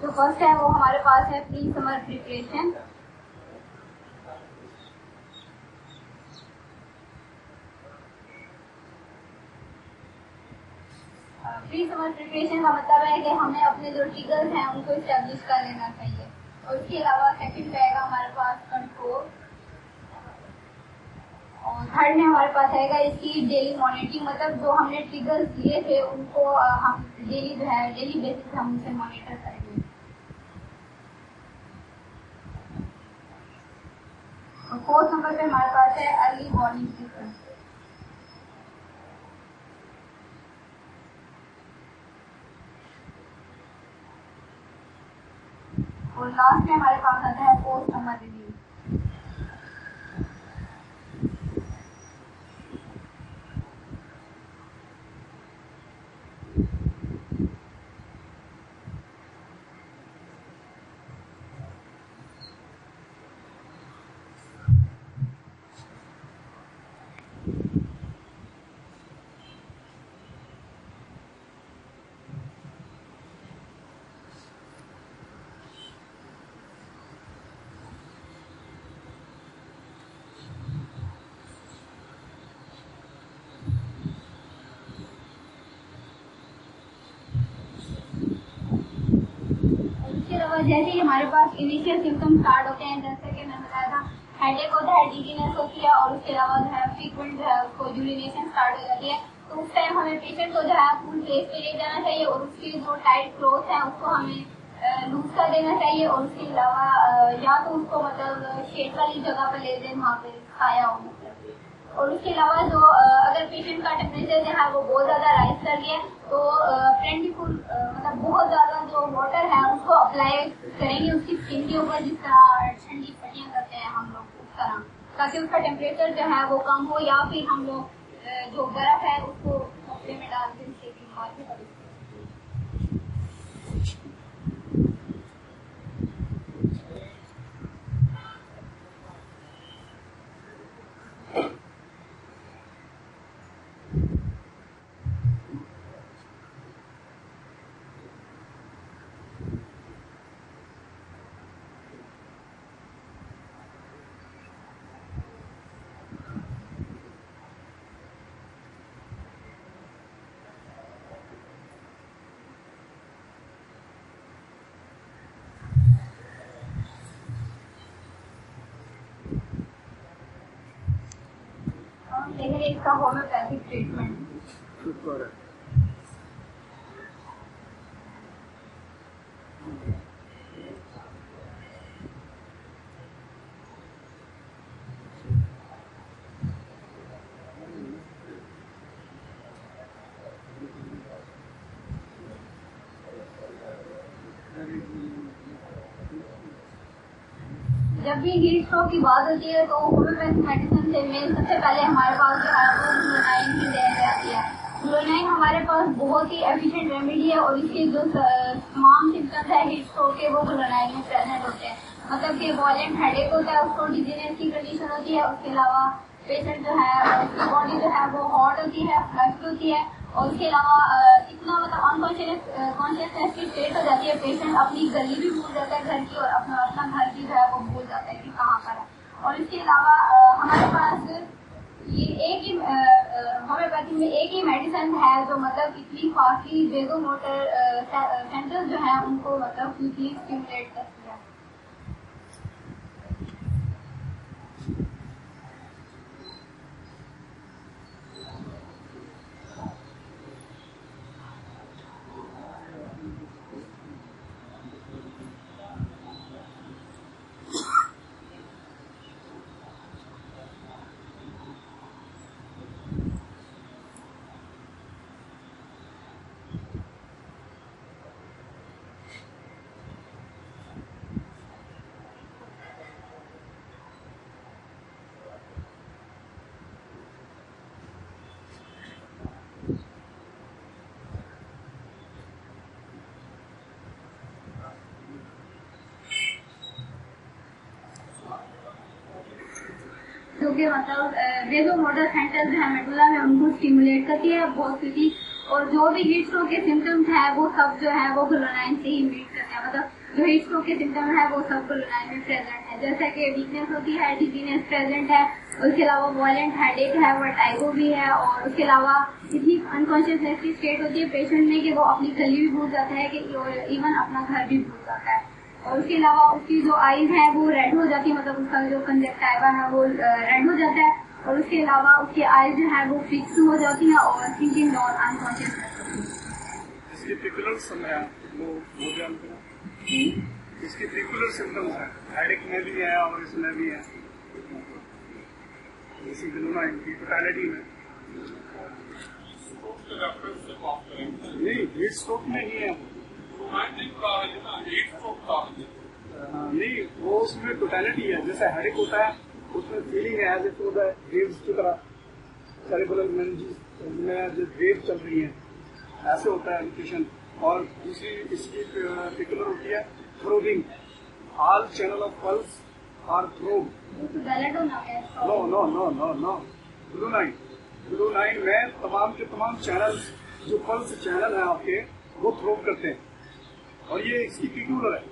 जो फर्स्ट है वो हमारे पास है pre summer preparation. Pre summer preparation का मतलब है कि हमें अपने जो ट्रिगर्स हैं उनको इस्टेब्लिश कर लेना चाहिए। और इसके अलावा सेकंड रहेगा हमारे पास कंट्रोल, और थर्ड में हमारे पास आएगा इसकी डेली मॉनिटरिंग, मतलब जो हमने ट्रिगर्स दिए थे उनको हम डेली जो है डेली बेसिस हम उसे मॉनिटर करेंगे। और फोर्थ नंबर पे हमारे पास है अर्ली वार्निंग सिस्टम। और लास्ट में हमारे पास आता है पोस्ट ट्रॉमा रिव्यू। जैसे ही हमारे पास इनिशियल सिम्टम स्टार्ट होते हैं, जैसे कि मैंने बताया था हेडेक होता है, डिजीनेस होती है और उसके अलावा जो है फ्रीक्वेंट जो है उसको यूरिनेशन स्टार्ट हो जाती है। तो उस टाइम हमें पेशेंट को जो है फुल फेस पे ले जाना चाहिए और उसकी जो टाइट क्लोथ है उसको हमें लूज कर देना चाहिए और उसके अलावा या तो उसको मतलब शेड वाली जगह पे ले दें वहाँ पे छाया हो मतलब। और उसके अलावा जो अगर पेशेंट का टेम्परेचर जो है वो बहुत ज्यादा राइज कर गया तो प्लेंटीफुल मतलब बहुत ज्यादा जो वाटर है उसको अप्लाई करेंगे उसकी स्किन के ऊपर, जिस तरह ठंडी पट्टियां करते हैं हम लोग उस तरह, ताकि उसका टेम्परेचर जो है वो कम हो, या फिर हम लोग जो बर्फ है उसको कपड़े में डाल के उससे बीमार भी कर। देखेंगे इसका होम्योपैथिक ट्रीटमेंट। जब भी हीट स्ट्रोक की बात होती है तो होम्योपैथिक मेडिसिन से में सबसे पहले हमारे पास जो है वो ग्लूटाइन की दे जाती है। ग्लूटाइन हमारे पास बहुत ही एफिशिएंट रेमेडी है और इसके जो तमाम सिम्टम्स है हीट स्ट्रोक के वो ग्लूटाइन में प्रेजेंट होते हैं। मतलब कि वॉलेंट हेडेक होता है, उसको डिजीनेस की कंडीशन होती है, उसके अलावा पेशेंट जो है बॉडी जो है वो हॉट होती है, फ्लक्स होती है और उसके अलावा इतना मतलब अनकॉन्शियसनेस की स्टेट हो जाती है, पेशेंट अपनी गली भी भूल जाता है घर की और अपना घर की जो है वो भूल जाता है कि कहाँ पर है। और इसके अलावा हमारे पास ये एक ही होम्योपैथी में एक ही मेडिसिन है जो मतलब इतनी फास्टली वेगोमोटर सेंटर्स जो है उनको मतलब क्विकली स्टिमुलेट करती है। जो कि मतलब वेगोमोटर सेंटर जो है मेडुला में उनको स्टिमुलेट करती है बहुत सी। और जो भी हीट स्ट्रोक के सिम्टम्स है वो सब जो है वो ग्लूटाइन से ही मीट करते हैं। मतलब जो हीट स्ट्रोक के सिम्टम है वो सब ग्लूटाइन में प्रेजेंट है, जैसा कि वीकनेस होती है, डिजीनेस प्रेजेंट है, उसके अलावा वॉलेंट हेडेक है, वर्टाइगो भी है और उसके अलावा इतनी अनकॉन्शियसनेस की स्टेट होती है पेशेंट में कि वो अपनी गली भी भूल जाता है कि इवन अपना घर भी भूल जाता है। और उसके अलावा उसकी जो आईज है वो रेड हो जाती है, मतलब उसका जो कंजक्टिवा है वो रेड हो जाता है और उसके अलावा उसकी आईज जो है वो फिक्स हो जाती है और थिंकिंग और अनकॉन्शियसनेस होती है। इसके पिकुलर समय वो जानते हैं, इसके पिकुलर सिम्टम्स हैं, हेडेक में भी है और इसमें भी है, इसी ग्लूटाइन की टोटलिटी में नहीं हीट स्ट्रोक में ही है। नहीं, वो उसमें टोटलिटी है। जैसे हेडेक होता है उसमें फीलिंग है एज होता है वेव्स की तरह, सेरेब्रल में जो वेव चल रही है ऐसे होता है एजुकेशन। और दूसरी इसकी पर्टिकुलर होती है throbbing, all channel of pulse are throb. No no no no no, blue nine में तमाम के तमाम चैनल जो पल्स चैनल है आपके वो थ्रोब करते हैं, और ये इसकी पिक्यूलर है।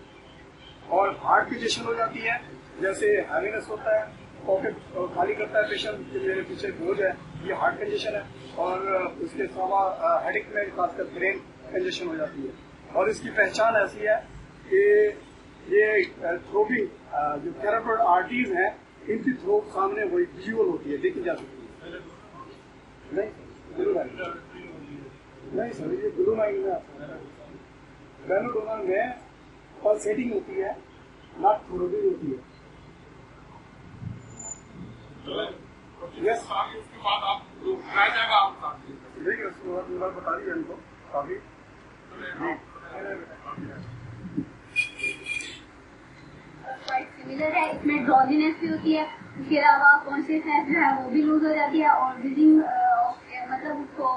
और हार्ट कंजेशन हो जाती है, जैसे हैवीनेस होता है, पॉकेट खाली करता है पेशेंट कि मेरे पीछे बोझ है, ये हार्ट कंजेशन है। और उसके अलावा हेडेक में खासकर ब्रेन कंजेशन हो जाती है। और इसकी पहचान ऐसी है कि ये थ्रोबिंग जो कैरोटिड आर्टरीज हैं इनकी थ्रोब सामने वही विजुअल होती है, देखी जा सकती है। नहीं सर, ये ब्लू नाइन में आता है। बेनोडोनल में पल्सेटिंग होती है, नॉट थ्रोबिंग होती है। यस, उसके बाद आप क्या जाएगा आप देखिए उसके बाद बता दिया इनको काफी। सिमिलर है, इसमें ड्रॉजीनेस भी होती है। इसके अलावा कॉन्शियसनेस जो है वो भी लूज हो जाती है, और ब्रीदिंग मतलब उसको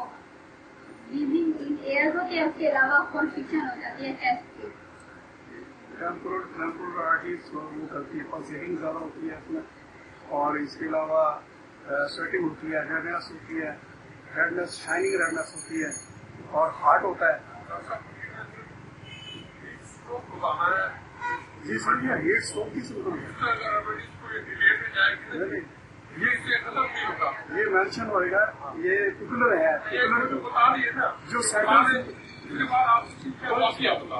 ब्रीदिंग एयर होती है। उसके अलावा कॉन्स्ट्रिक्शन हो जाती है चेस्ट की। टेम्पोरल आर्टरीज वो करती है, पल्सेटिंग ज्यादा होती है इसमें। और इसके अलावा स्वेटिंग होती है, रेडनेस होती है, रेडनेस शाइनिंग रेडनेस होती है। और हार्ट होता है। जी सर, ये हीट स्ट्रोक की सिम्टम है। ये इससे खत्म नहीं होगा, ये मेंशन होएगा, ये पिकुलर है, ये बता दिए ना जो सेकंड उसके बाद आप क्या बता।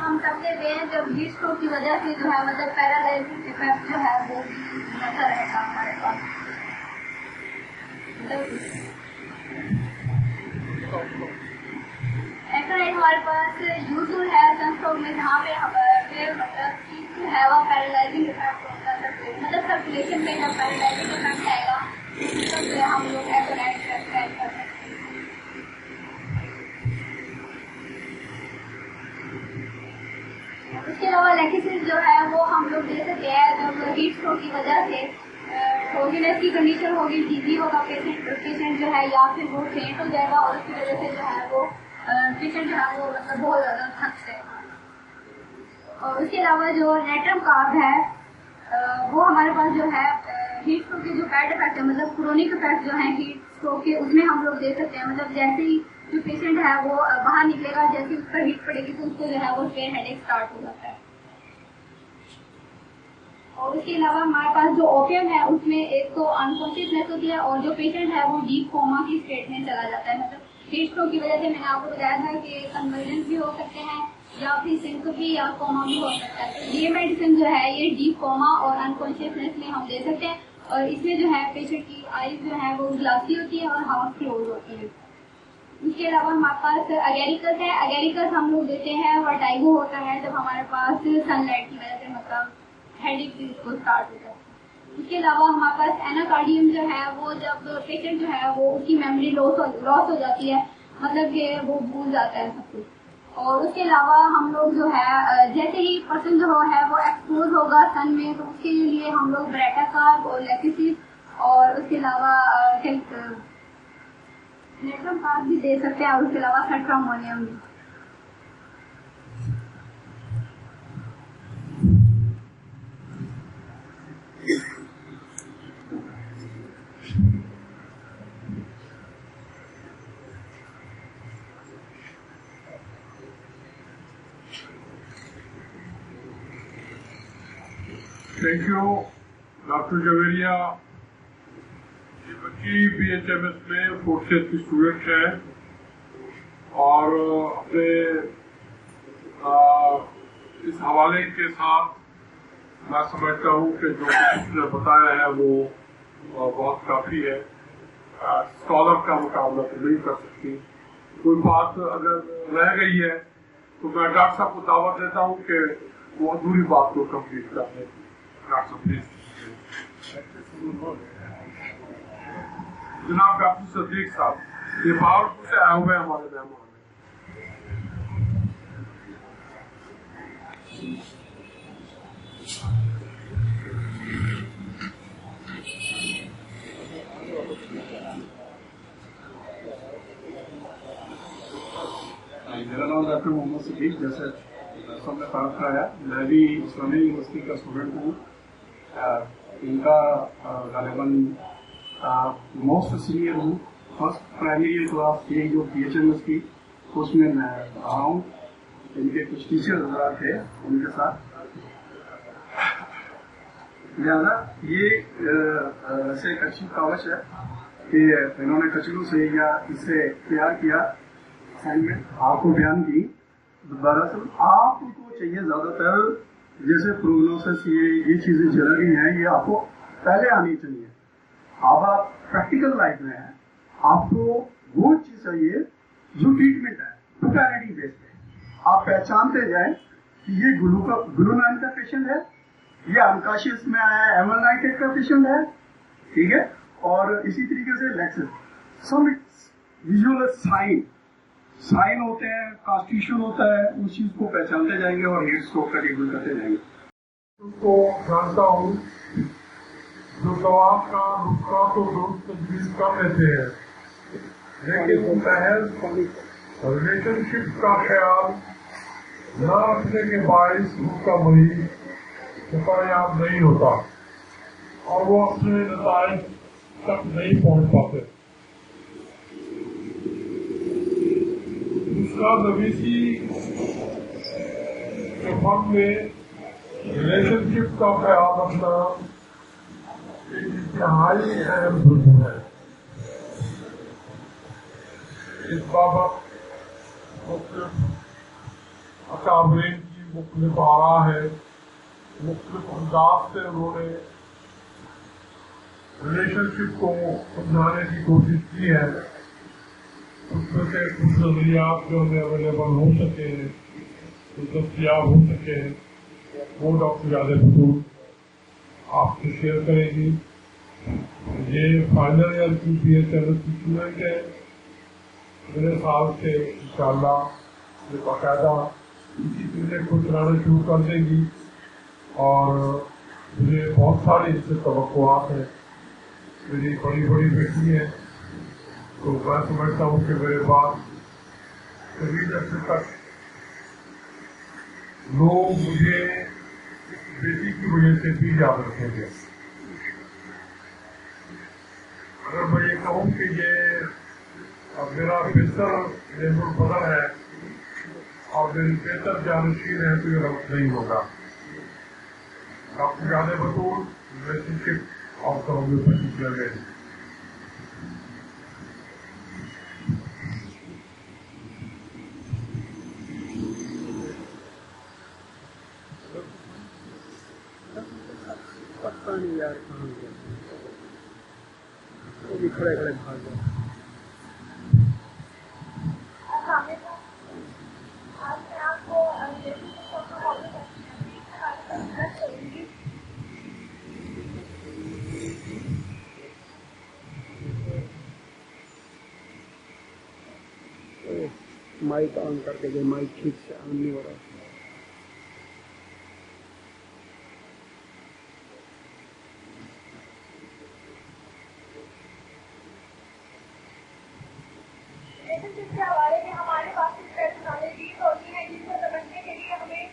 हम सब देते हैं जब हीट स्ट्रोक की वजह से जो है मतलब पैरालाइसिस इफेक्ट जो है वो ऐसा रहेगा हमारे पास। ऐसा है हमारे पास यूजफुल है सनस्ट्रोक में, जहाँ पे मतलब है वो पैरालाइजिंग इफेक्ट होता है, मतलब सर्कुलेशन में जब पैरालाइजिंग इफेक्ट आएगा तब हम लोग एकोनाइट कर सकते हैं। उसके अलावा लेक्सिस जो है वो हम लोग दे सकते हैं जब हीट स्ट्रोक की वजह से टॉर्जिनेस की कंडीशन होगी, डीजी होगा पेशेंट जो है, या फिर वो फेंट हो जाएगा और उसकी वजह से जो है वो पेशेंट जो है वो मतलब बहुत ज्यादा थक जाएगा। और उसके अलावा जो नेट्रम कार्ब है वो हमारे पास जो है हीट स्ट्रोक के जो बैड इफेक्ट है, मतलब क्रोनिक इफेक्ट जो है हीट स्ट्रोक के, उसमें हम लोग दे सकते हैं। मतलब जैसे ही जो पेशेंट है वो बाहर निकलेगा, जैसे उस पर हीट पड़ेगी तो उसको जो है वो फिर हेडेक स्टार्ट हो जाता है। और उसके अलावा हमारे पास जो ओपियम है उसमें एक तो अनकॉन्शियसनेस होती है, और जो पेशेंट है वो डीप कोमा की स्टेट में चला जाता है। मतलब हीट स्ट्रोक की वजह से मैंने आपको बताया था कि कन्वर्जन भी हो सकते हैं, या फिर सिंकोपी या कोमा भी हो सकता है। तो ये मेडिसिन जो है ये डीप कोमा और अनकॉन्शियसनेस में हम दे सकते हैं। और इसमें जो है पेशेंट की आईज जो है वो ग्लासी होती है और हाउस क्लोज होती है। इसके अलावा हमारे पास अगेरिकस है। अगेरिकस हम लोग देते हैं वर्टाइगो होता है जब हमारे पास सनलाइट की वजह से मतलब हेडेक को स्टार्ट होता है। इसके अलावा हमारे पास एनाकार्डियम जो है वो जब पेशेंट जो है वो उसकी मेमोरी लॉस हो जाती है, मतलब कि वो भूल जाता है सब कुछ। और उसके अलावा हम लोग जो है जैसे ही पर्सन जो है वो एक्सपोज होगा सन में, तो उसके लिए हम लोग ब्रेटा कार्ब और लेक्सिस और उसके अलावा नेट्रम कार्ब भी दे सकते हैं, और उसके अलावा सेट्रामोनियम भी। Thank you doctor Javeria. ये बच्ची BHMS में 4th ईयर की स्टूडेंट है और अपने इस हवाले के साथ मैं समझता हूँ कि जो उसने बताया है वो बहुत काफी है। स्कॉलर का मुकाबला तो नहीं कर सकती। कोई बात अगर रह गई है तो मैं डॉक्टर साहब को दावा देता हूँ कि वो अधूरी बात को कंप्लीट कर दें। डॉक्टर साहब प्लीज। जनाब डॉक्टर सदीक साहब, ये भावलपुर से आए हुए हमारे मेहमान। मेरा नाम डॉक्टर मोहम्मद सदीक, जैसे सबने कहा कराया, मैं भी इस्लामी यूनिवर्सिटी का स्टूडेंट हूँ। इनका गालिबन मोस्ट सीनियर हूँ। फर्स्ट प्राइमरी क्लास ये जो PHM की उसमें मैं रहा हूँ। इनके कुछ टीचर थे उनके साथ। लिहाजा ये वैसे एक अच्छी कावश है कि इन्होंने कचलू से या इससे तैयार किया असाइनमेंट आपको बयान की। दरअसल आपको चाहिए ज्यादातर जैसे प्रोग्नोसिस ये चीजें चल रही हैं, ये आपको पहले आनी चाहिए। अब आप प्रैक्टिकल लाइफ में हैं, आपको वो चीज चाहिए जो ट्रीटमेंट है टोटलिटी बेस्ड पे। आप पहचानते जाएं कि ये ग्लूनाइन का पेशेंट है, ये अनकॉशियस में आया है, एमोनाइटेट का पेशेंट है, ठीक है। और इसी तरीके से लेक्सिस सम विजुअल साइन होते हैं, कॉन्स्टिट्यूशन होता है, उस चीज को पहचानते जाएंगे और हीट स्ट्रोक का ट्रीटमेंट करते जाएंगे। उनको जानता हूँ जो दवा का नुस्खा तो दुरुस्त तजवीज कर लेते हैं, लेकिन महज रिलेशनशिप का ख्याल न रखने के बायस उसका मरीज कामयाब नहीं होता और वो अपने नताइज तक नहीं पहुँच पाते। दूसरा, नवीसी के फन में रिलेशनशिप का ख्याल रखना एक इंतहाई अहम जुर्म है। इस बाबत मुख्तलिफ अकाबरीन की मुख्तलिफ आरा है, मुख्तलिफ अंदाज से उन्होंने रिलेशनशिप को समझाने की कोशिश की है। उसमें से कुछ नजरियात जो हमें अवेलेबल हो सके, कुछ दस्तियाब हो सके, वो डॉक्टर यादव बतूर आपसे शेयर करेगी। ये फाइनल ईयर की PHM की स्टूडेंट है। मेरे साल से इंशाल्लाह ये बाकायदा इसी क्लिनिक को चलाना शुरू कर देगी और मुझे बहुत सारी इससे तवक्कुआत है। मेरी बड़ी बड़ी बेटी है, तो मैं समझता हूँ कि मेरे पास कभी अर्से तक लोग मुझे बेटी की वजह से भी याद रखेंगे। अगर मैं ये कहूँ कि ये मेरा बेहतर लेबुल बदल है और मेरी बेहतर जानशीन है, तो ये गलत नहीं होगा। डॉक्टर यादव बतूर relationship of the homoeopathy clinic. पता नहीं यार कहाँ गया, वो भी खड़े खड़े भाग गए। माइक ऑन करके गए, माइक ठीक से ऑन नहीं हो रहा। के हवाले में हमारे पास टेक्नोलॉजी होती है जिनको समझने के लिए हमें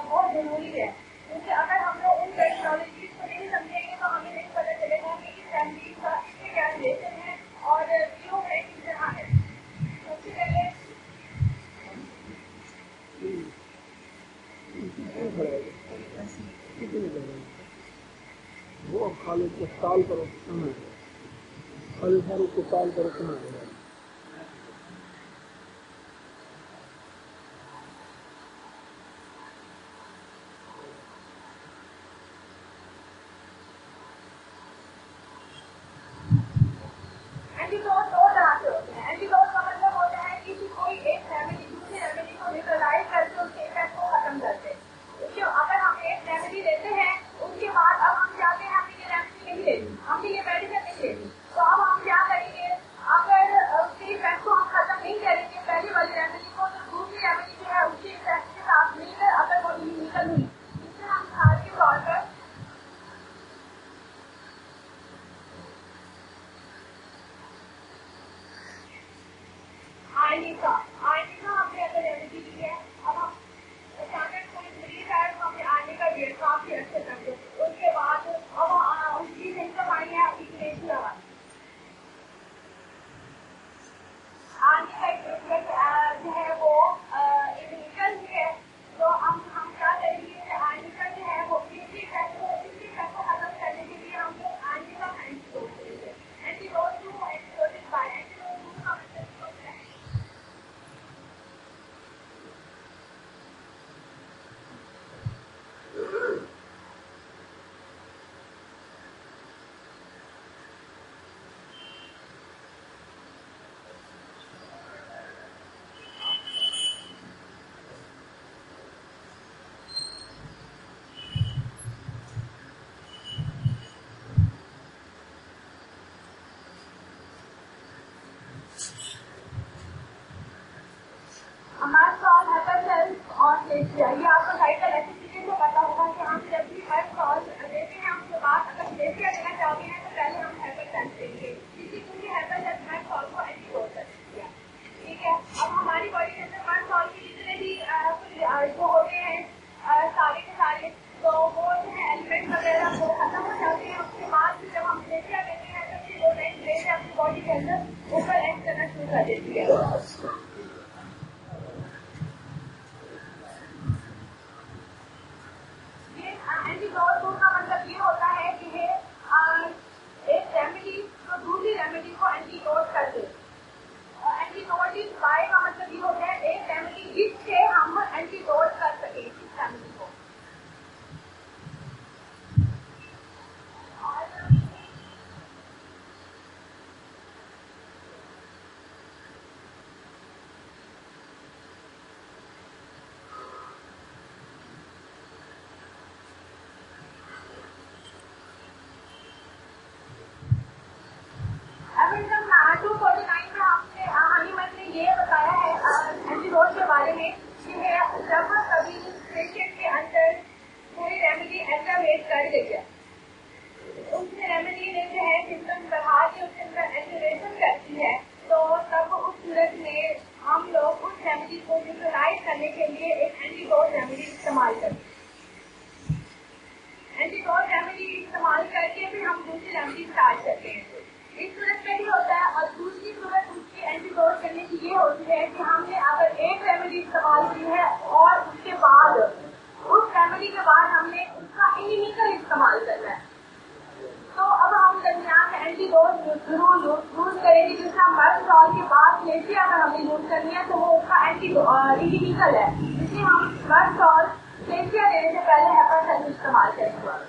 बहुत जरूरी है, क्योंकि अगर हम लोग उन टेक्नोलॉजीज को नहीं समझेंगे तो हमें नहीं पता चलेगा कि इस फैमिली का इससे क्या रिलेशन है और क्यों है किस तरह है। सबसे पहले वो खालिद को साल करो कहाँ है, खालिद फारूक को साल करो कहाँ है। एंटीडोट कर सके इस फैमिली को। अभी हम 249 में हमने हनीमन ने ये बताया है एंटीडोट के बारे में कि जब कभी पेशेंट के अंदर कोई रेमेडी एक्टिवेट कर गई है, उसने रेमेडी ने जो है सिम्टम बढ़ा के उसके अंदर एक्टिवेशन करती है, तो तब उस सूरत में हम लोग उस रेमेडी को न्यूट्रलाइज करने के लिए एक एंटीडोट रेमेडी इस्तेमाल करते हैं। एंटीडोट रेमेडी इस्तेमाल करके भी हम दूसरी रेमेडी स्टार्ट करते हैं। इस सूरत में भी होता है। और दूसरी सूरत उसकी एंटीडोट करने की ये होती है कि हमने अगर एक रेमेडी इस्तेमाल की है और उसके बाद उस रेमेडी के बाद हमने उसका इनिमिकल इस्तेमाल करना है, तो अब हम दरमियान में एंटीडोट जरूर यूज करेंगे। जैसे हम मर्सॉल के बाद लेसिया अगर हमें यूज करनी है तो वो उसका इनिमिकल है, इसलिए हम मर्सॉल लेसिया देने से पहले हेपाटाइटिस इस्तेमाल करेंगे।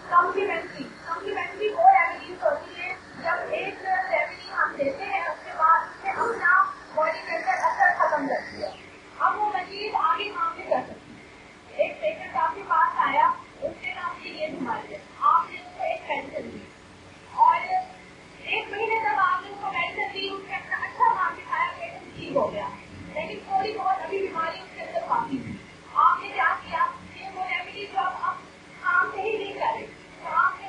कॉम्प्लीमेंट्री वो रेमेडीज होती है जब एक रेमेडी हम देते हैं उसके बाद उससे अपना बॉडी के अंदर असर खत्म करती है, अब वो मरीज आगे काम नहीं कर सकती। एक पेशेंट आपके पास आया, उसके नाम की ये बीमारी है, आपने उसको एक मेडिसिन दी और 1 महीने तक आपने उसको मेडिसिन दी, उसने अपना अच्छा काम दिखाया, पेशेंट ठीक हो गया, लेकिन थोड़ी बहुत अभी बीमारी उसके अंदर बाकी थी। आपने क्या किया, वो रेमेडी जो अब काम से ही नहीं कर रही, तो आपने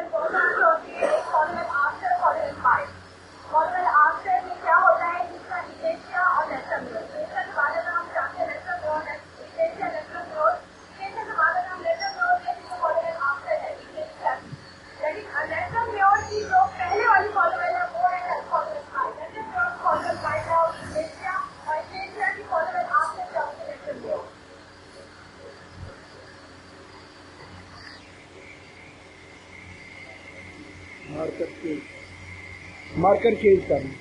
फॉलोवेल बहुत सारी होती है, एक फॉलोवेल आफ्टर, फॉलोवेल फाइव। फॉलोवेल आफ्टर में क्या होता है, जिसका इलेक्ट्रा और लेटर ग्रोथ, इलेक्ट्रा के बाद अगर हम चाहते हैं later growth, Electra later growth, Electra के बाद अगर हम लेटर ग्रोथ लेते हैं, फॉलोवेल आफ्टर है इलेक्ट्रा। लेकिन लेटर ग्रोथ की जो पहले वाली फॉलोवेल है वो है follow well five. Later growth follow well five है और इलेक्ट्रा, और इलेक्ट्रा की फॉलोवेल आफ्टर क्या होती है लेटर ग्रोथ। मार्कर चेंज करना।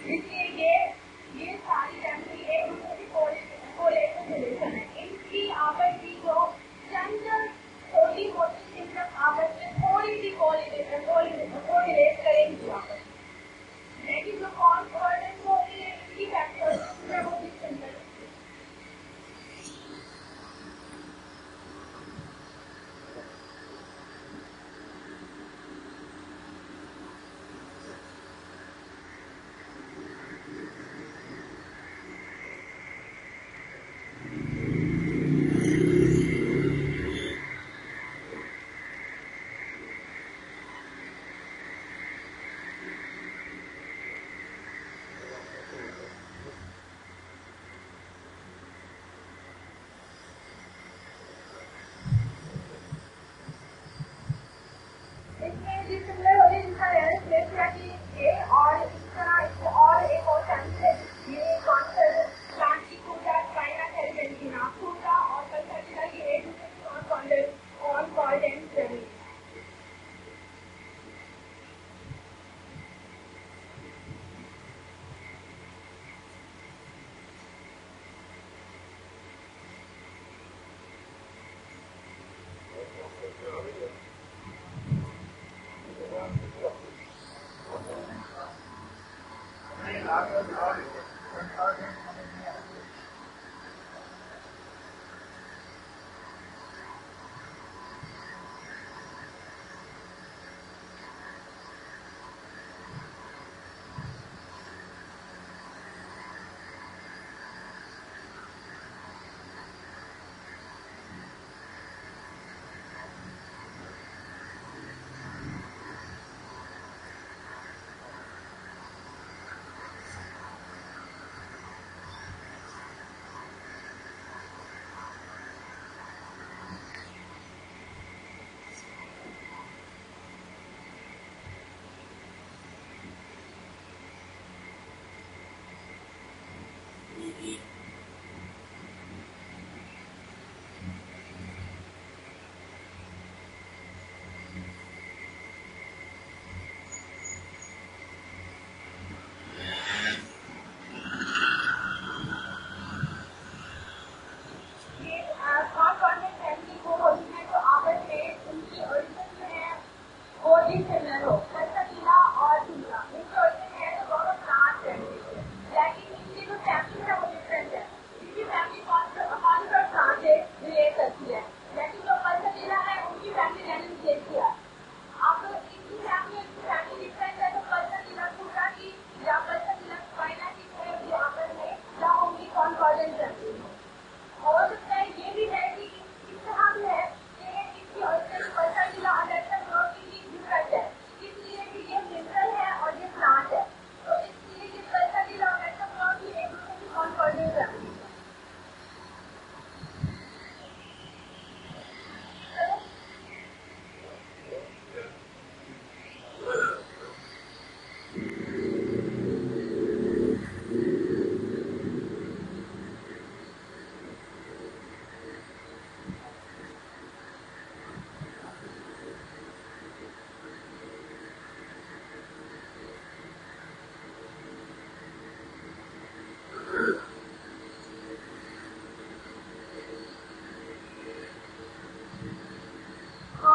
इसलिए ये सारी फैमिली एक दूसरे की कोलेशन रिलेशन है। इनकी आपस की जो चंचल छोटी मोटी सिम्टम आपस में थोड़ी सी कोरिलेट करेंगी आपस में, लेकिन जो कॉन्फिडेंस होती है इनकी फैक्टर्स में वो डिफरेंट है।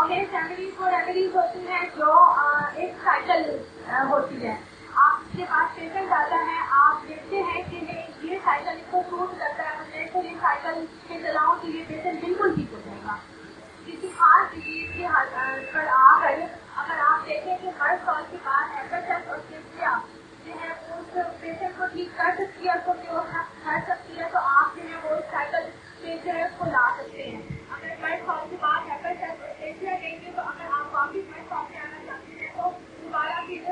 हमें फैमिली को रेमेडीज होती हैं जो एक साइकिल होती है। आपके पास पेशेंट आता है, आप देखते हैं कि ये साइकिल इसको सूट करता है, मैं इसको ये साइकिल से चलाऊं तो ये पेशेंट बिल्कुल ठीक हो जाएगा। किसी खास डिजीज के पर आकर अगर आप देखें कि हर साल के बाद एपेटाइटिस और डिप्थिया जो है उस पेशेंट को ठीक कर सकती है, उसको क्योर कर सकती है, तो आप जो है वो साइकिल पे जो है उसको ला सकते हैं। अगर हर साल के बाद एपेटाइटिस और डिप्थिया देंगे तो अगर आप वापिस हर साल में आना चाहते हैं तो दोबारा फिर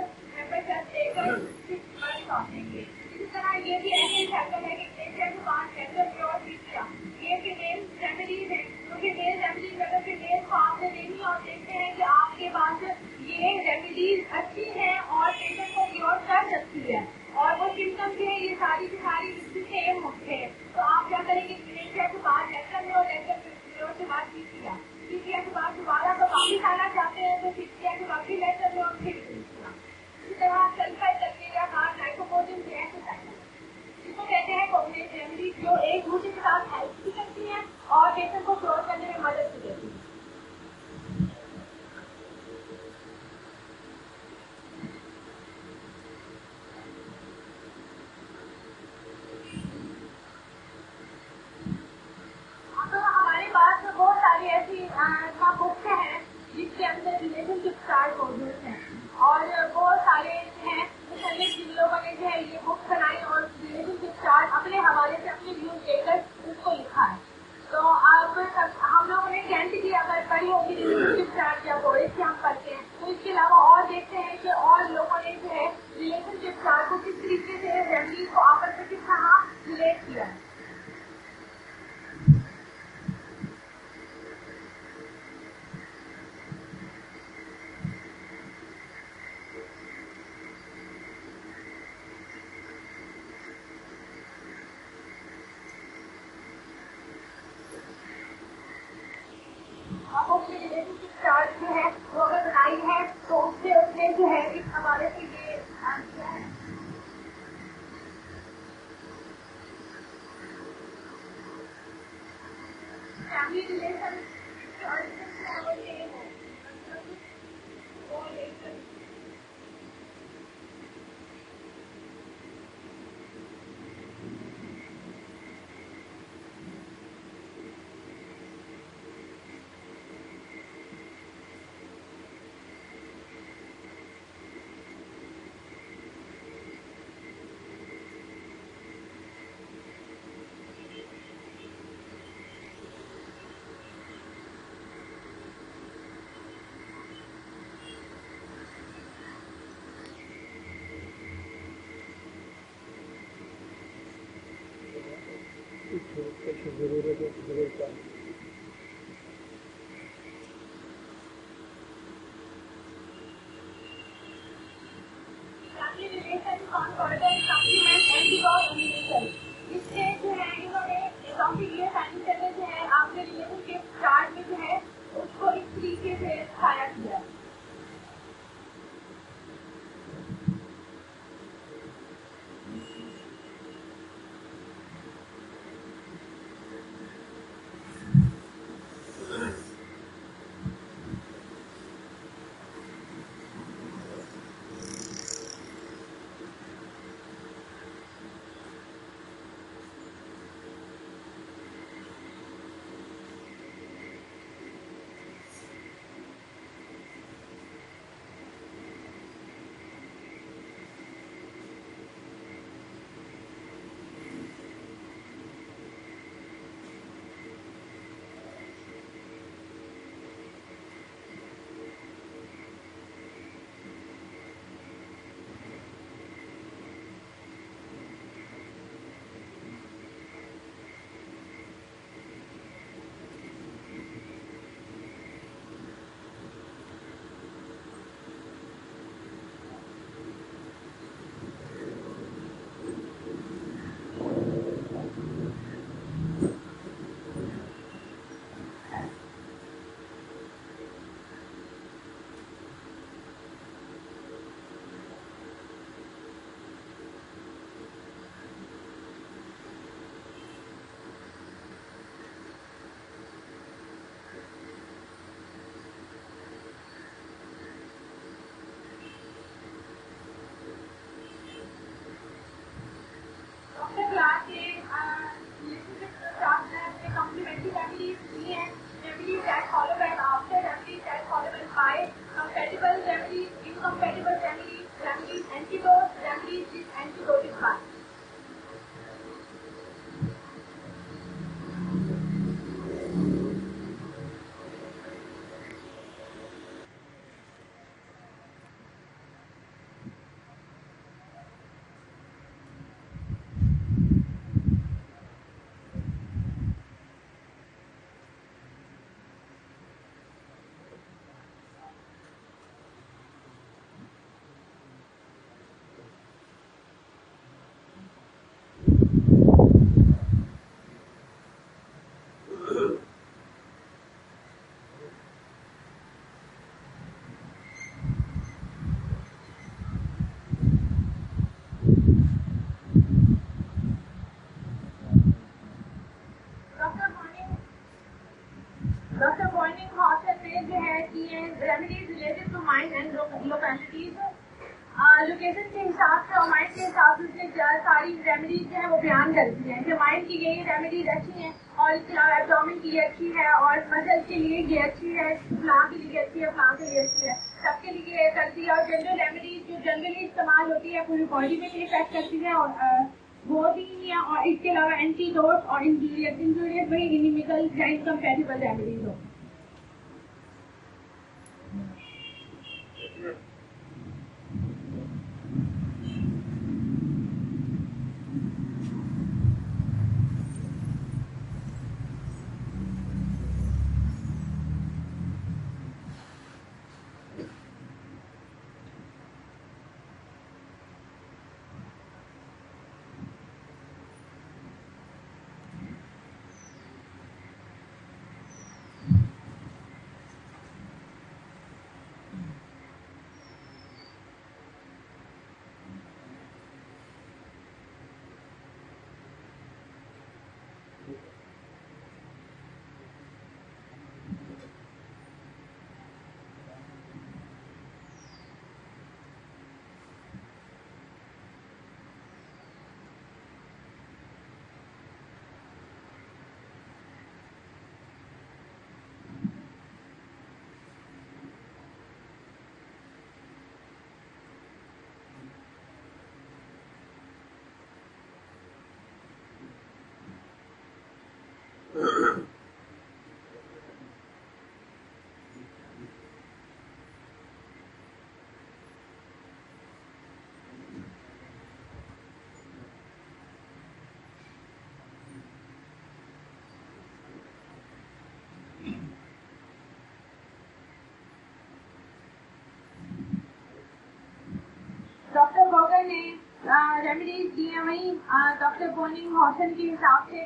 एपेटाइटिस लेकर इसी तरह ये भी ऐसे साइकिल है कि डिप्थिया के बाद कैंसर और डिप्थिया ये फीमेल रेमेडीज है। तो फीमेल रेमेडीज अगर फीमेल को आपने लेनी और देखते हैं कि आपके पास ये रेमेडीज अच्छी है और पेशेंट को क्योर कर सकती है और वो सिम्टम जो है ये सारी की सारी सेम होते हैं, तो आप क्या करेंगे डिप्थिया के बाद लेक्चर में और लेक्चर के बाद डिप्थिया के बाद दोबारा तो वापिस आना चाहते हैं तो डिप्थिया के बाद भी लेक्चर में और फिर इसी तरह सल्फाइड बैक्टीरिया का नाइट्रोपोजन इसको कहते हैं कॉम्बिनेट रेमेडी जो एक दूसरे के साथ हेल्प भी करती है और पेशेंट को क्योर करने में मदद भी करती है। तो हमारे पास बहुत सारी ऐसी बुक्स हैं जिसके अंदर रिलेशनशिप चार्ट मौजूद हैं और बहुत सारे हैं जिन लोगों ने जो है ये बुक बनाई और रिलेशनशिप चार्ट अपने हवाले से अपने व्यूज देकर उसको लिखा है। तो अब हम लोगों ने 10th की अगर पढ़ी होगी रिलेशनशिप चार्ट या बोर्ड से हम पढ़ते हैं तो इसके अलावा और देखते हैं कि और लोगों ने जो है रिलेशनशिप चार्ट को किस तरीके से रेमेडीज को आपस में किस तरह रिलेट किया है। रिलेशनशिप चार्ट जो है वो अगर बनाई है तो उससे जो है इस हवाले से ये किया है। फैमिली रिलेशन जरूरत है जरूर चाहिए। इससे जो है इन्होंने ये साइंस करके जो है आपके रिलेशनशिप चार्ट में जो है उसको इस तरीके से दिखाया किया। डॉक्टर पॉइंटिंग हॉस्टन ने जो है कि remedies related to mind and localities location के हिसाब से और माइंड के हिसाब से उसने सारी रेमेडीज जो है वो बयान करती हैं कि माइंड की ये रेमेडीज अच्छी हैं और इसके अलावा एब्डोमेन की ये अच्छी है और मसल के लिए ये अच्छी है, फ्लां के लिए अच्छी है, फ्लां के लिए अच्छी है, सबके लिए ये करती है। और जनरल रेमेडीज जो जनरली इस्तेमाल होती है पूरी बॉडी में इफेक्ट करती है और वो भी है। और इसके अलावा एंटीडोट और इंजूरियस वही इनिमिकल या इनकम्पैटिबल रेमेडीज हो। डॉक्टर बॉगर ने रेमेडीज दी हैं वही डॉक्टर बोनिंग हॉसन के हिसाब से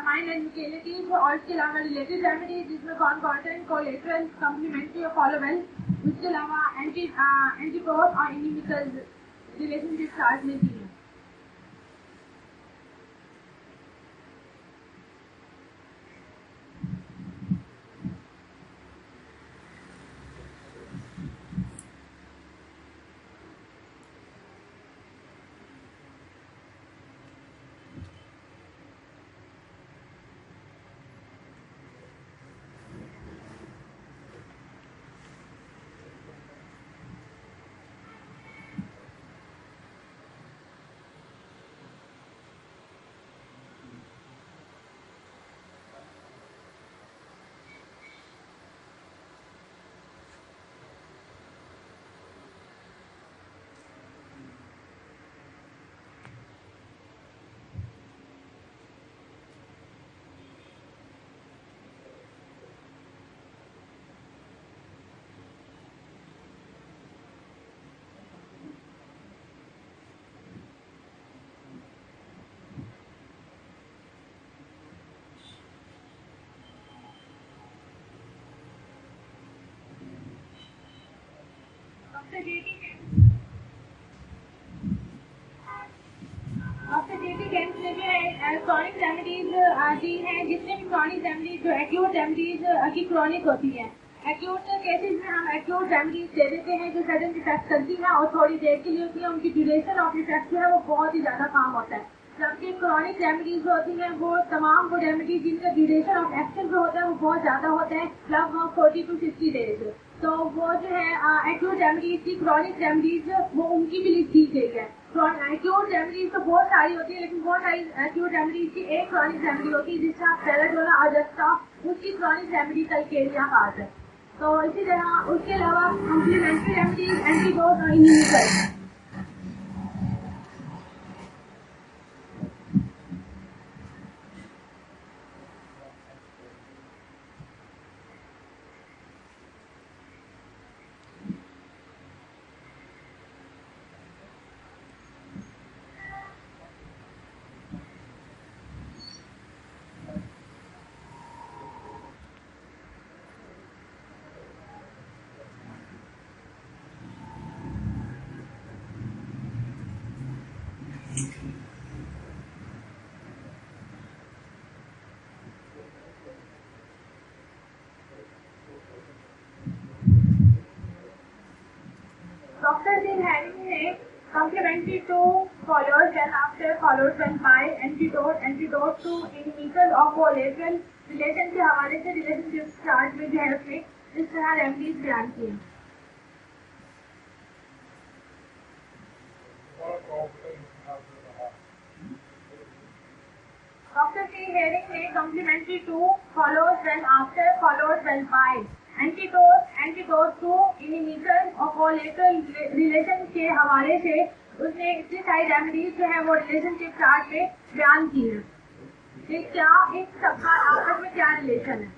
माइंड एंड लोकेलिटीज और इसके अलावा रिलेटेड रेमेडीज जिसमें कॉन्कॉर्डेंट, कोलेटरल, कम्प्लीमेंट्री और फॉलोवेल, उसके अलावा एंटीडोट और इनिमिकल रिलेशनशिप चार्ट में दी है। डॉक्टर जेटी कैंप ने जो है क्रॉनिक रेमेडीज दी हैं, जितने भी क्रॉनिक रेमेडीज जो एक्यूट रेमेडीज की क्रॉनिक होती हैं। एक्यूट केसेस में हम एक्यूट रेमेडीज दे देते हैं जो सडन इफेक्ट करती हैं और थोड़ी देर के लिए होती है, उनकी ड्यूरेशन ऑफ इफेक्ट जो है वो बहुत ही ज्यादा काम होता है। जबकि क्रॉनिक रेमेडीज होती हैं वो तमाम वो रेमेडीज जिनका ड्यूरेशन ऑफ एक्शन जो होता है वो बहुत ज्यादा होता है, लगभग 40 to 60 डेज। तो वो जो है एक्यूट रेमेडीज की क्रॉनिक रेमेडीज वो उनकी भी लिस्ट दी गई है। एक्यूट रेमेडीज तो बहुत सारी होती है, लेकिन बहुत सारी एक्यूट रेमेडीज की एक क्रॉनिक रेमेडी होती है जिसका पैराडोला अजस्टा, उसकी क्रॉनिक रेमेडी का केरिया पार्ट है। तो इसी तरह उसके अलावा कम्प्लीमेंट्री रेमेडीज, एंटीडोट और इम्यूनिकल। complementary to follows then after follows when by antidote to inimical और कोलेटरल रिलेशन के हवाले से रिलेशनशिप चार्ट में जो है उसने इस तरह रेमडीज बयान किए। डॉक्टर टी हेरिंग ने complementary to follows when after follows when by antidote to inimical और कोलेटरल रिलेशन के हवाले से उसने इतनी सारी रेमेडीज जो है वो रिलेशनशिप चार्ट पे बयान की है कि क्या इन सबका आपस में क्या रिलेशन है।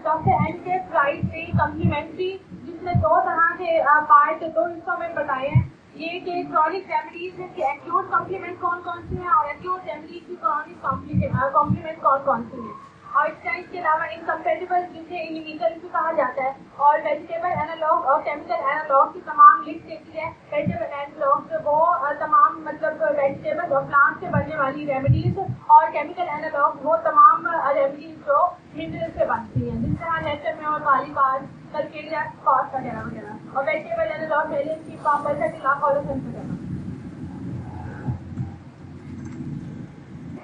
डॉक्टर एन के प्राइस ने कम्प्लीमेंट्री जिसमें दो तरह के पार्ट दो हिस्सों में बताए हैं ये कि क्रॉनिक रेमेडीज है कि एक्यूट कॉम्प्लीमेंट कौन कौन से हैं और एक्यूट रेमेडीज की क्रॉनिक कॉम्प्लीमेंट कौन कौन से हैं और इसके अलावा इनकम्पेटिबल जिसे इनिमिकल भी कहा जाता है और वेजिटेबल एनालॉग और केमिकल एनालॉग की तमाम लिस्ट देती है। वेजिटेबल एनालॉग वो तमाम मतलब वेजिटेबल और प्लांट से बनने वाली रेमेडीज और केमिकल एनालॉग वो तमाम रेमेडीज जो मिनरल से बनती हैं जिस तरह नेचर में और मालीबार कलकेरिया स्पॉट वगैरह वगैरह और वेजिटेबल एनालॉग मेलिन की वगैरह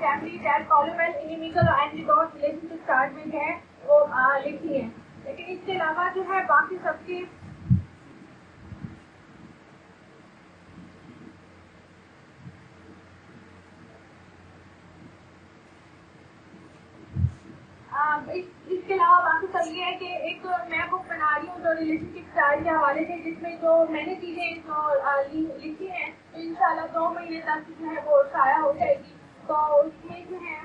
फैमिली दैट कॉलोवेल इनिमिकल और एंटीडोट रिलेशनशिप चार्ट में है वो लिखी है लेकिन इसके अलावा जो है बाकी सबकी इसके अलावा बाकी सब ये है कि एक मैं बुक बना रही हूँ जो रिलेशनशिप चार्ट के हवाले से जिसमें जो मैंने चीजें जो लिखी हैं तो इंशाल्लाह 2 महीने तक जो है वो शाया हो जाएगी तो उसमें जो है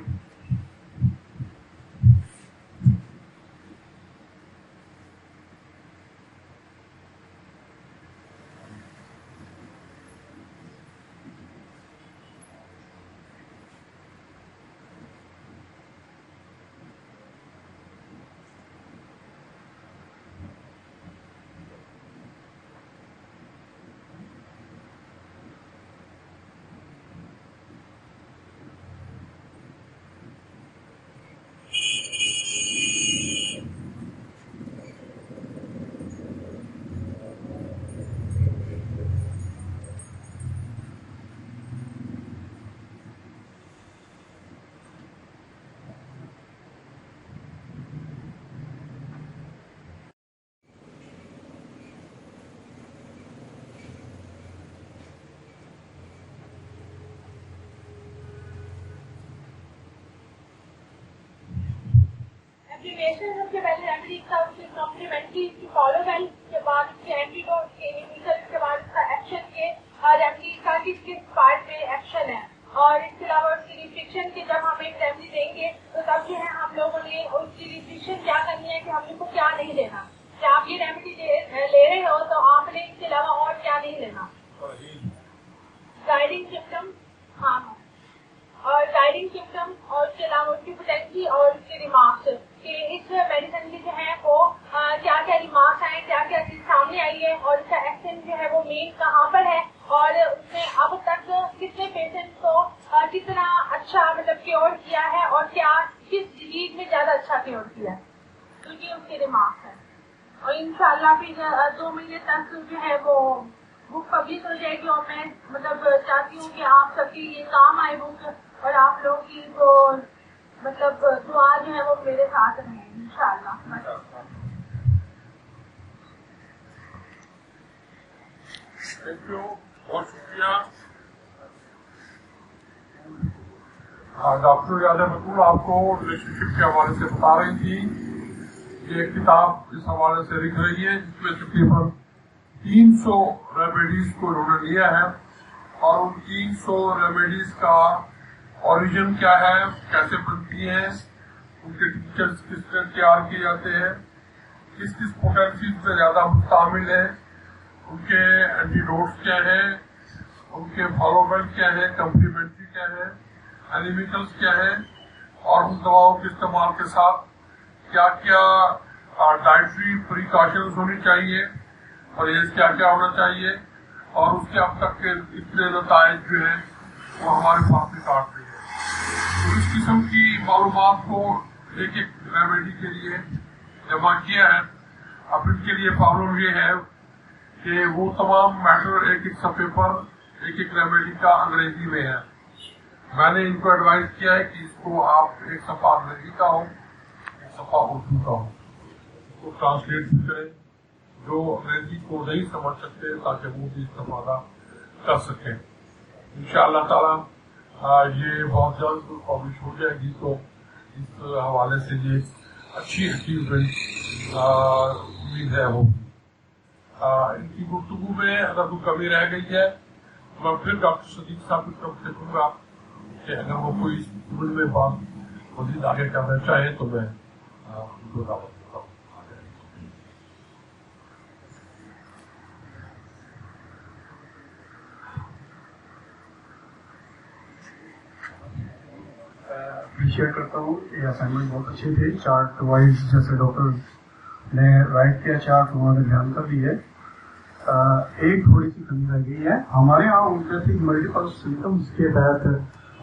सबसे पहले रेमेडी का उसके कॉम्प्लीमेंट्री फॉलो वेल के बाद उसके एंटीडोट के इनिशियल के बाद उसका एक्शन के रेमेडी का किस पार्ट में एक्शन है और इसके अलावा उसकी रिस्ट्रिक्शन के जब हम एक रेमेडी देंगे तो तब जो है हम लोगों ने उसकी रिस्ट्रिक्शन क्या करनी है कि हम लोग को क्या नहीं लेना क्या आप ये रेमेडी ले रहे हो तो आपने इसके अलावा और क्या नहीं लेना गाइडिंग सिस्टम हाँ और गाइडिंग सिम्टम्स और उसके अलावा उसकी पोटेंसी और उसके रिमार्क्स कि इस मेडिसिन के जो है वो क्या क्या रिमार्क्स आए, क्या क्या चीज सामने आई है और इसका एक्शन जो है वो मेन कहाँ पर है और उसने अब तक कितने पेशेंट को कितना अच्छा मतलब क्योर किया है और क्या किस डिजीज में ज्यादा अच्छा क्योर किया है, तो ये उसके रिमार्क्स है। और इंशाल्लाह फिर 2 महीने तक जो है वो बुक पब्लिश हो जाएगी और मैं मतलब चाहती हूँ कि आप सबकी ये काम आए बुक और आप लोग की तो मतलब दुआ जो है वो मेरे साथ रहें इंशाल्लाह। थैंक यू, बहुत शुक्रिया। डॉक्टर यादव बतूल आपको रिलेशनशिप के हवाले से बता रही थी। ये किताब इस हवाले से लिख रही है जिसमें तकरीबन 300 रेमेडीज को उन्होंने लिया है और उन 300 रेमेडीज का ओरिजिन क्या है, कैसे बनती है, उनके टीचर्स किस तरह तैयार किए जाते हैं, किस किस पोटेंसी में ज्यादा मुस्तामिल है, उनके एंटीडोट्स क्या है, उनके फॉलोमेंट क्या है, कम्प्लीमेंट्री क्या है, एनिमिकल्स क्या है और उन दवाओं के इस्तेमाल के साथ क्या क्या डाइटरी प्रिकॉशंस होनी चाहिए और ये क्या क्या होना चाहिए और उसके अब तक के इतने नताइज जो है वो हमारे पास रिकॉर्ड नहीं है। तो इस किस्म की मालूमात को एक एक रेमेडी के लिए जमा किया है। अब इनके लिए प्रॉब्लम ये है कि वो तमाम मैटर एक एक सफे पर एक एक रेमेडी का अंग्रेजी में है। मैंने इनको एडवाइस किया है कि इसको आप एक सफा अंग्रेजी का हो, एक सफा उर्दू का हो, तो ट्रांसलेट भी करें जो अंग्रेजी को नहीं समझ सकते ताकि वो भी इस्तेमाल कर सकें। इंशाअल्लाह ताला ये बहुत जल्द पब्लिश हो जाएगी। तो इस हवाले से ये अच्छी अचीवमेंट उम्मीद है होगी। इनकी गुफ्तगू में अगर कोई कमी रह गई है मैं फिर डॉक्टर सदीक साहब की तरफ से कहूँगा कि अगर वो कोई स्कूल में बात मजीद आगे करना चाहे तो मैं उनको दावत देता हूँ। अप्रिशिएट करता हूँ। ये असाइनमेंट बहुत अच्छे थे, चार्ट वाइज जैसे डॉक्टर ने राइट किया चार्ट उन्होंने ध्यान कर दी है। एक थोड़ी सी कमी रह गई है हमारे यहाँ होम्योपैथिक मल्टीपल सिम्टम्स के तहत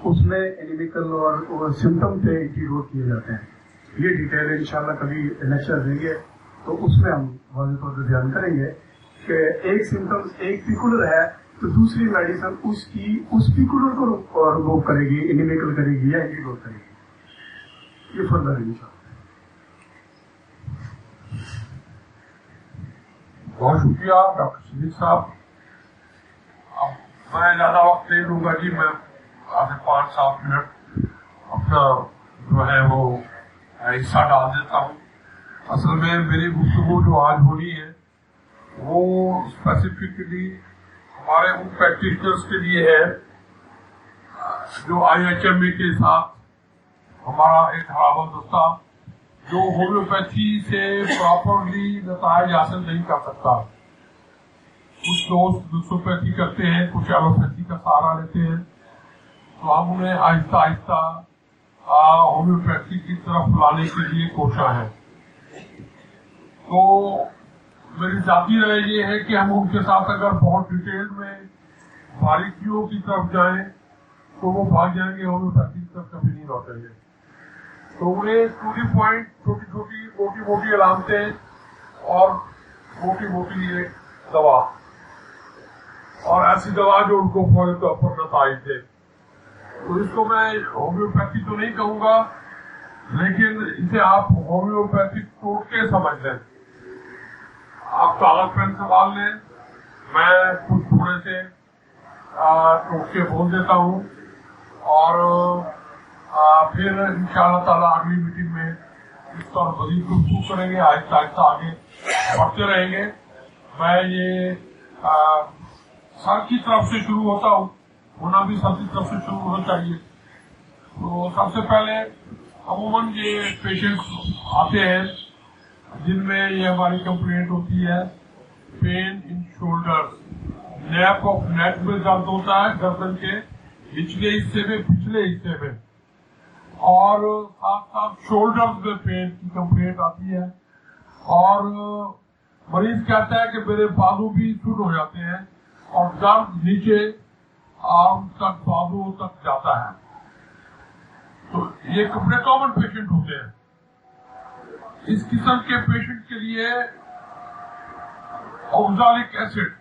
उसमें एनिमिकल और सिम्टम पे एंटीडोट किए जाते हैं। ये डिटेल इंशाल्लाह कभी लेक्चर देंगे तो उसमें हम वाज़ेह तौर पर ध्यान करेंगे कि एक सिम्टम्स एक पिकुलर है तो दूसरी मेडिसिन उसकी उस पिकुलर को रिमूव करेगी, एनिमिकल करेगी या एंटीडोट करेगी। ये फर्दर इंशाल्लाह। बहुत शुक्रिया डॉक्टर सदीक साहब। अब मैं ज्यादा वक्त नहीं लूंगा जी, मैं आधे 5-7 मिनट अपना जो है वो हिस्सा डाल देता हूँ। असल में मेरी गुफ्तगू जो आज हो रही है वो स्पेसिफिकली हमारे उन प्रैक्टिशनर्स के लिए है जो IHME के साथ हमारा एक हराबंद दस्ता जो होम्योपैथी से प्रॉपरली नताइज हासिल नहीं कर सकता। कुछ दोस्त दूसरोपैथी करते हैं, कुछ एलोपैथी का सहारा लेते हैं, तो हम उन्हें आहिस्ता आहिस्ता होम्योपैथी की तरफ लाने के लिए कोशा है। तो मेरी जाती राय ये है कि हम उनके साथ अगर बहुत डिटेल में बारीकियों की तरफ जाएं तो वो भाग जाएंगे, होम्योपैथी की तरफ कभी नहीं लौटेंगे। तो उन्हें टू दी पॉइंट छोटी छोटी मोटी मोटी अलामतें और मोटी मोटी एक दवा और ऐसी दवा जो उनको फौरी तौर पर नताइज दे। तो इसको मैं होम्योपैथी तो नहीं कहूंगा, लेकिन इसे आप होम्योपैथिक टोटके समझ लें। आप कागज पेन संभाल लें, मैं कुछ थोड़े से टोटके बोल देता हूँ और फिर इंशाअल्लाह ताला अगली मीटिंग में इस पर मजीद गुफ्तगू करेंगे, आहिस्ता आहिस्ता आगे बढ़ते रहेंगे। मैं ये सर की तरफ से शुरू होता हूँ, होना भी सर की तरफ से शुरू होना चाहिए। तो सबसे पहले अमूमन ये पेशेंट्स आते हैं जिनमें ये हमारी कंप्लेंट होती है pain in shoulder, neck of neck में दर्द होता है गर्दन के निचले हिस्से में, पिछले हिस्से में, और साथ साथ शोल्डर्स में पेन की कंप्लेंट आती है। और मरीज कहता है कि मेरे बाजू भी सुन हो जाते हैं और दर्द नीचे आर्म तक, बाजू तक जाता है। तो ये बड़े कॉमन पेशेंट होते हैं। इस किस्म के पेशेंट के लिए ऑक्सैलिक एसिड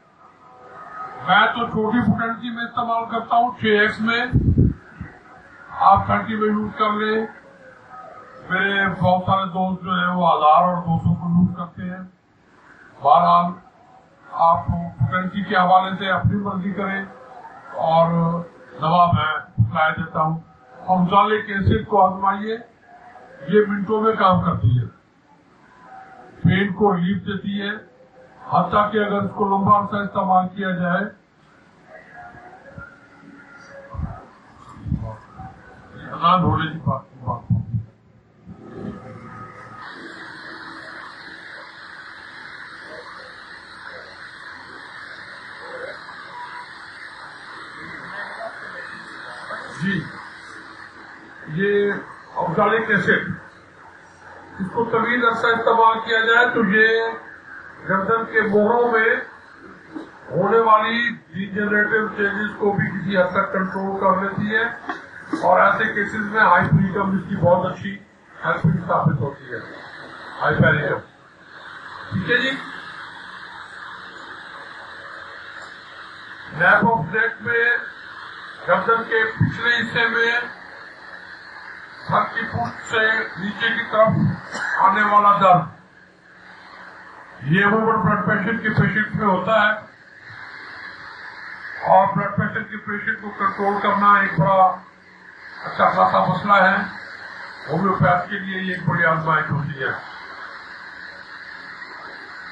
मैं तो छोटी पोटेंसी में इस्तेमाल करता हूँ 6x में, आप 30 में यूज कर ले। मेरे बहुत सारे दोस्त जो है वो 1000 और 200 को यूज करते हैं। बहरहाल आप पोटेंसी के हवाले से अपनी मर्जी करें और दवा मैं खिला देता हूँ। ऑक्सैलिक एसिड को आजमाइए, ये मिनटों में काम करती है, पेन को रिलीफ देती है। हत्ता कि अगर इसको लंबा अरसा इस्तेमाल किया जाए, ना ढोले की बात जी, ये ऑक्सैलिक एसिड इसको तवील अरसा इस्तेमाल किया जाए तो ये गर्दन के मोहरों में होने वाली डिजेनरेटिव चेंजेस को भी किसी हद तक कंट्रोल कर लेती है और ऐसे केसेस में हाइपरिकम इसकी बहुत अच्छी हेल्पिंग साबित होती है। हाइपरिकम, ठीक है जी। नैप ऑफ नेक में गर्दन के पिछले हिस्से में सर की पुष्ट से नीचे की तरफ आने वाला दर्द, ये ओवर ब्लड प्रेशर के पेशेंट में होता है और ब्लड प्रेशर के पेशेंट को कंट्रोल करना एक बड़ा अच्छा खासा मसला है। होम्योपैथ के लिए ये एक बड़ी आजमाइश होती है।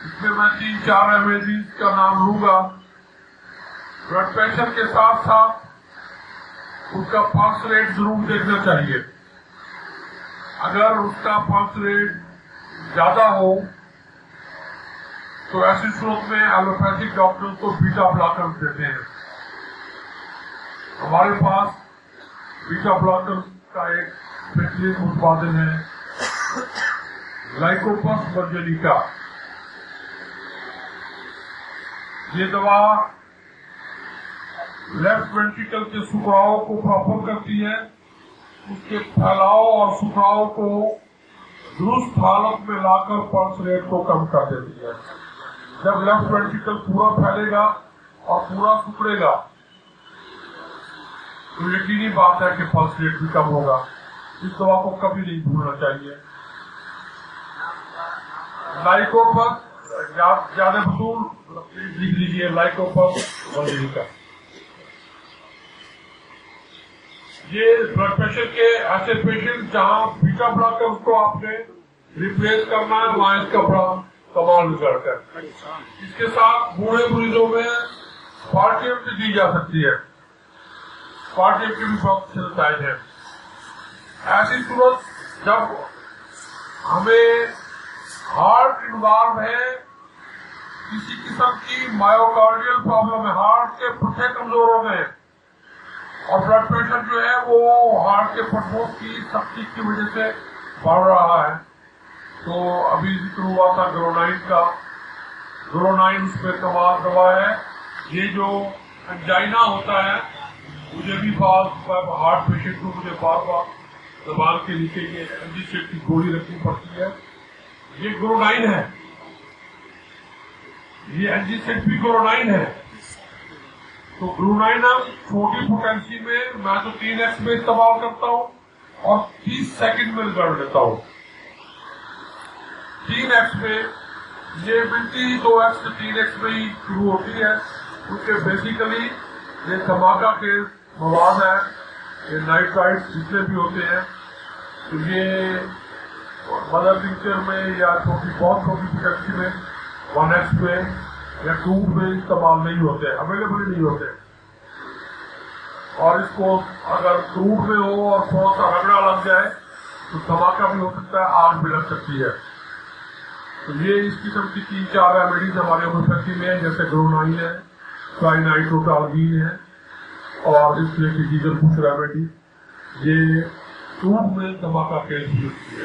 इसमें मैं 3-4 रेमेडीज का नाम लूंगा। ब्लड प्रेशर के साथ साथ उसका पल्स रेट जरूर देखना चाहिए। अगर उसका पल्स रेट ज्यादा हो तो ऐसी सूरत में एलोपैथिक डॉक्टर को बीटा ब्लॉकर देते हैं। हमारे पास बीटा ब्लॉकर का एक बेहतरीन उत्पादन है, लाइकोपस वर्जिनिका। ये दवा लेफ्ट वेंट्रिकल के सुखराव को प्रॉपर करती है, उसके फैलाव और सुखराव को दुरुस्त हालत में लाकर पल्स रेट को कम कर देती है। जब लेफ्ट वेंट्रिकल पूरा फैलेगा और पूरा सुखड़ेगा तो यकीनी बात है कि पल्स रेट भी कम होगा। इस दवा को कभी नहीं भूलना चाहिए। लाइकोपस ज्यादा बतूल लिख लीजिए, लाइकोपस वर्जिनिका। ये ब्लड प्रेशर के ऐसे पेशेंट जहां बीटा ब्लॉकर को आपने रिप्लेस करना है, वहां इसका बड़ा कमाल रिजल्ट है। इसके साथ बूढ़े मरीजों में स्पार्टियम भी दी जा सकती है। स्पार्टियम की भी बहुत अच्छे नतीजे हैं। ऐसी सूरत जब हमें हार्ट इन्वॉल्व है, किसी किस्म की मायोकार्डियल प्रॉब्लम है, हार्ट के पुट्ठे कमजोर हो गए और ब्लड प्रेशर जो है वो हार्ट के फटफोट की सख्ती की वजह से बढ़ रहा है, तो अभी जिक्र हुआ था ग्रोनाइन का। ग्रोनाइन उसमें कमाल दवा है। ये जो एंजाइना होता है, मुझे भी हार्ट पेशेंट को मुझे बार बार दबान के नीचे ये एंजीसेट की गोली रखनी पड़ती है। ये ग्रोनाइन है, ये एंजीसेट भी ग्रोनाइन है। तो ग्रोनाइन हम छोटी पोटेंसी में मैं तो 3x में इस्तेमाल करता हूँ और 30 सेकंड में रिजल्ट लेता हूँ। 3x में ये मिलती ही 2x से 3x में ही शुरू होती है, क्योंकि बेसिकली ये धमाका के मवाद है, ये नाइट्राइट जितने भी होते हैं, तो ये मदर टिंचर में या बहुत छोटी पोटेंसी में 1x में या 2 में इस्तेमाल नहीं होते, अवेलेबल नहीं होते। और इसको अगर क्रूड में हो और थोड़ा सा रगड़ा लग जाए तो धमाका भी हो सकता है, आग भी लग सकती है। तो ये इस किस्म की 3-4 रेमेडीज हमारे होम्योपैथी में है, जैसे ग्रोनाइन है, ट्राइनाइट्रोटालजीन है और इसलिए किसी का कुछ रेमेडी ये ट्यूब में धमाका केस यूज किया।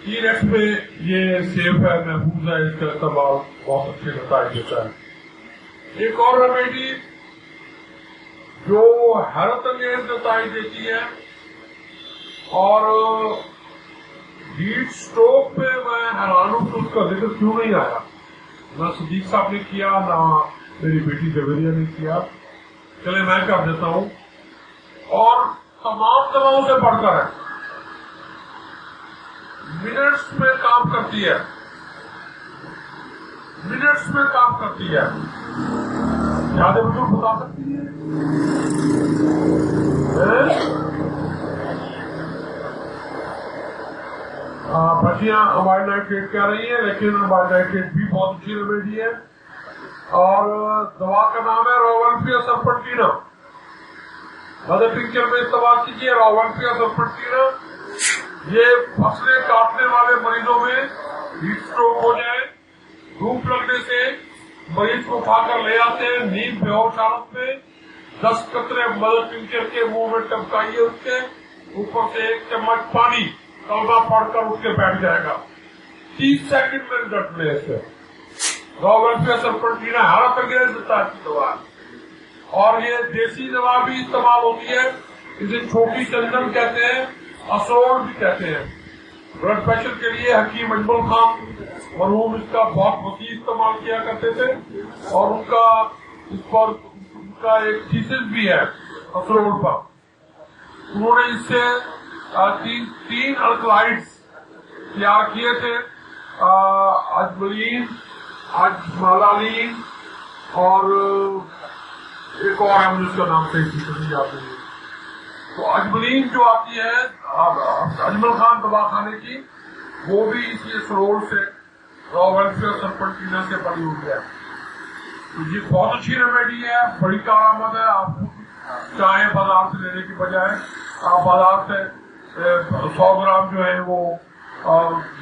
टीनेक्स में ये सेफ है, महफूज है, इसका इस्तेमाल बहुत अच्छे नतीजे देता है। एक और रेमेडी जो हैरत अंगेज नतीजे देती है और हीट स्ट्रोक पे मैं हैरान हूं तो उसका जिक्र क्यों नहीं आया। ना सदीक साहब ने किया, ना मेरी बेटी जवेरिया ने किया। चले मैं कर देता हूं। और तमाम दवाओं से बढ़कर है, मिनट्स में काम करती है, मिनट्स में काम करती है। ज्यादा बिल्कुल बता सकती है? बच्चियां अमाइड नाइट्रेट कह रही है, लेकिन अमाइड नाइट्रेट भी बहुत अच्छी रेमेडी है। और दवा का नाम है रोवल्फिया सरपेंटिना। मदर टिंचर में इस्तेमाल कीजिए रोवल्फिया सरपेंटिना। ये फसलें काटने वाले मरीजों में हीट स्ट्रोक हो जाए, धूप लगने से मरीज को उठाकर ले आते हैं नींद बेहोश हालत में, 10 कतरे मदर टिंचर के मुंह में टपकाइए, उसके ऊपर से 1 चम्मच पानी कलमा पड़कर उठ के बैठ जाएगा। 30 सेकंड में रिजल्ट मिले से। रोवल्फिया सरपेंटिना हैरत अंगेज देता है दवा। और ये देसी दवा भी इस्तेमाल होती है, इसे छोटी चंदन कहते हैं, असोल भी कहते हैं। ब्लड प्रेशर के लिए हकीम अजमल खान मरहूम इसका बहुत वसी इस्तेमाल किया करते थे और उनका इस पर उनका एक थीसिस भी है असोल पर। उन्होंने इससे 3 अल्कलाइड्स तैयार किए थे, अजमलीन, अजमलालीन और एक और है, मुझे उसका नाम सही याद नहीं। तो अजमलीन जो आती है अजमल खान दवाखाने की, वो भी इसी सरोल से रोवल्फिया सरपेंटिना से बनी हुई है। तो ये बहुत अच्छी रेमेडी है, बड़ी कारआमद है। आप चाहे बाजार से लेने की बजाय आप बाजार से 100 ग्राम जो है वो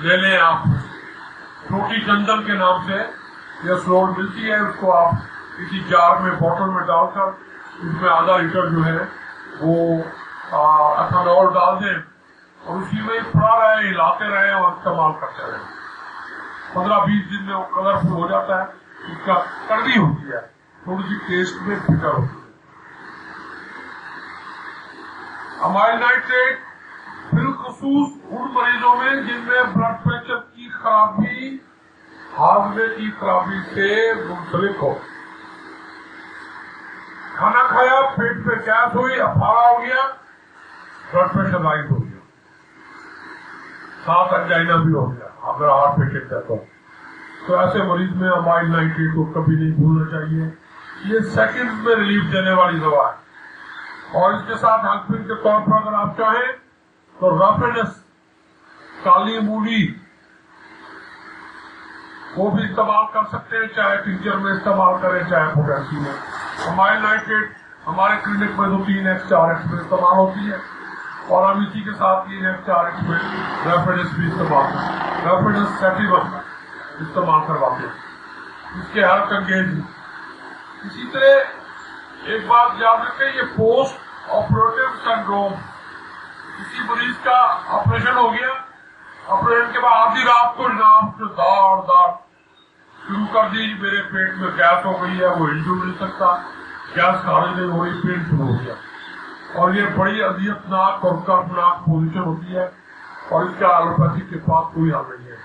ले लें। आप छोटी चंदन के नाम से यह सरोल मिलती है, उसको आप किसी जार में बोतल में डालकर उसमें आधा लीटर जो है वो एथेनॉल डाल दें और उसी में पड़ा रहे, हिलाते रहे और इस्तेमाल करते रहे। 15-20 दिन में वो कलरफुल हो जाता है, उसका कड़वी होती है, थोड़ी सी टेस्ट में फिकर होती है। अमाइड नाइट्रेट बिलखसूस उन मरीजों में जिनमें ब्लड प्रेशर की खराबी हाजमे की खराबी से मुंसलिक हो। खाना खाया, पेट में गैस हुई, अफारा हो गया, ब्लड प्रेशर राइज हो गया, साथ अंजाइना भी हो गया, अगर हार्ट पेशेंट है तो ऐसे मरीज में अमाइड नाइट्रेट को कभी नहीं भूलना चाहिए। ये सेकंड में रिलीफ देने वाली दवा है। और इसके साथ हेल्पिंग के तौर पर अगर आप चाहें तो रफेनस, काली मूली वो भी इस्तेमाल कर सकते हैं, चाहे टिंचर में इस्तेमाल करें चाहे पोटेंसी में। अमाइड नाइट्रेट हमारे क्लिनिक में 2-3x4x में इस्तेमाल होती है और हम इसी के साथ 3x4x में रेफेनस भी इस्तेमाल करते हैं, रेफेनस सेटिवम इस्तेमाल करवाते हैं। इसके हर कंगेज। इसी तरह एक बात याद रखें, ये पोस्ट ऑपरेटिव सिंड्रोम, किसी मरीज का ऑपरेशन हो गया, ऑपरेशन के बाद आधी रात को नाम से दाड़ शुरू कर दी, मेरे पेट में गैस हो गई है, वो हिल नहीं सकता, गैस खारिज नहीं हो रही, पेट शुरू हो गया। और ये बड़ी अजियतनाक और कर्मनाक पोजीशन होती है और इसका एलोपैथी के पास कोई हल नहीं है।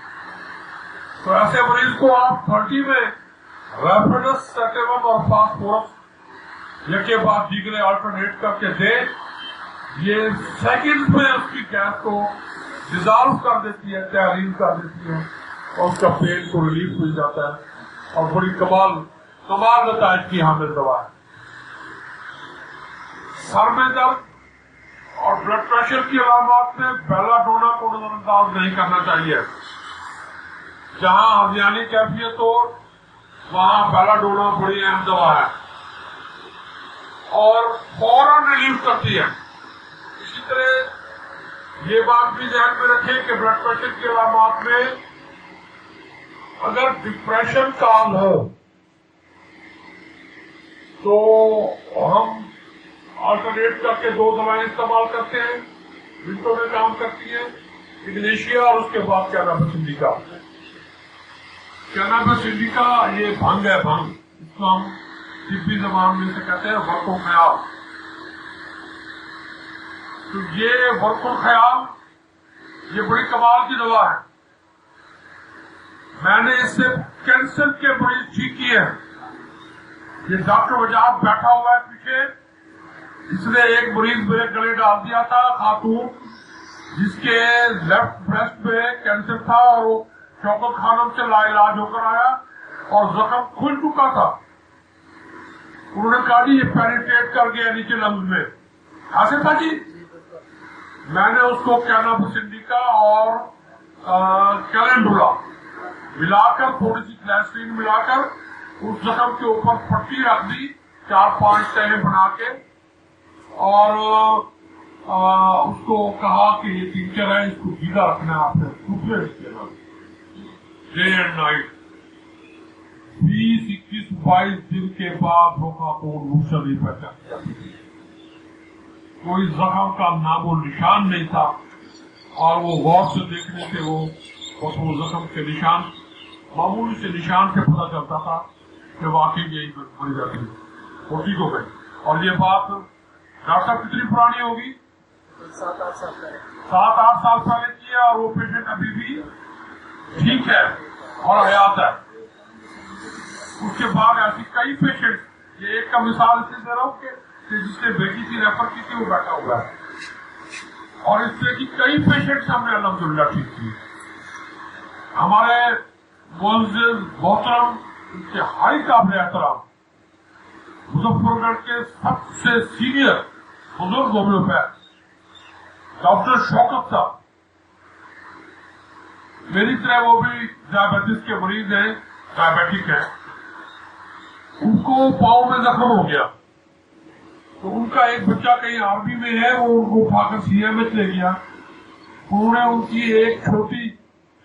तो ऐसे मरीज को आप 30 में रेफेनस, सेटिवम और फास्फोरस एक के बाद दीगरे अल्टरनेट करके दे, ये सेकंड में उसकी गैस को डिजॉल्व कर देती है, तहरीर कर देती है और उसका पेन को रिलीफ मिल जाता है और बड़ी कमाल नताज की हामिल दवा है। सर में दर्द और ब्लड प्रेशर की अलामत में बेलाडोना को नजरअंदाज नहीं करना चाहिए। जहां हजियानी कैफियत हो वहां बेलाडोना बड़ी अहम दवा है और फौरन रिलीफ करती है। इसी तरह ये बात भी ध्यान में रखें कि ब्लड प्रेशर की अलामत में अगर डिप्रेशन काल हो तो और हम अल्टरनेट करके 2 दवाएं इस्तेमाल करते हैं, मिनटों में काम करती है, इग्नेशिया और उसके बाद कैनाबिस इंडिका। कैनाबिस इंडिका ये भंग है, भंग, इसको हम तिब्बी जबान में से कहते हैं वर्को ख्याल। तो ये वर्को ख्याल ये बड़ी कमाल की दवा है। मैंने इससे कैंसर के मरीज ठीक किए हैं। ये डॉक्टर वजाहत बैठा हुआ है पीछे, इसने एक मरीज मेरे गले डाल दिया था, खातून, जिसके लेफ्ट ब्रेस्ट में कैंसर था और वो शौकत खानम से लाइलाज होकर आया और जख्म खुल चुका था। उन्होंने कहा जी ये पेनिट्रेट कर गया नीचे लंग्स में, ऐसे था जी। मैंने उसको कैनाबिस इंडिका और कैलेंडुला मिलाकर, थोड़ी सी ग्लाइसरीन मिलाकर उस जख्म के ऊपर पट्टी रख दी, 4-5 तहें बना के, और उसको कहा कि ये टीचर है, इसको गीला रखना है आपने, सूखे रखना डे एंड नाइट। 20-21-22 दिन के बाद होगा तो लूसर नहीं पहचान, कोई जख्म का नामो निशान नहीं था, और वो गौर से देखने से वो जख्म के निशान, मामूली से निशान से पता चलता था कि वाकई यही मरी जाती है, वो ठीक हो गई। और ये बात डॉक्टर साहब कितनी पुरानी होगी, 7-8 साल पहले, 7-8 साल पहले की है, और वो पेशेंट अभी भी ठीक है और हयात है। उसके बाद ऐसी कई पेशेंट, ये एक का मिसाल इसलिए दे रहा हूँ कि जिसने बेटी की रेफर की थी वो बैठा हुआ है, और इस तरह की कई पेशेंट हमने अल्हम्दुलिल्लाह ठीक की। हमारे मुअज़्ज़िज़ मोहतरम, उनके हाई काबिल एहतराम मुजफ्फरगढ़ के सबसे सीनियर बुजुर्ग होम्योपैथ डॉक्टर शौकत साहब, मेरी तरह वो भी डायबिटीज के मरीज हैं, डायबिटिक हैं, उनको पांव में जख्म हो गया, तो उनका एक बच्चा कहीं आर्मी में है, वो उनको उठाकर सीएमएच ले गया। उन्होंने उनकी एक छोटी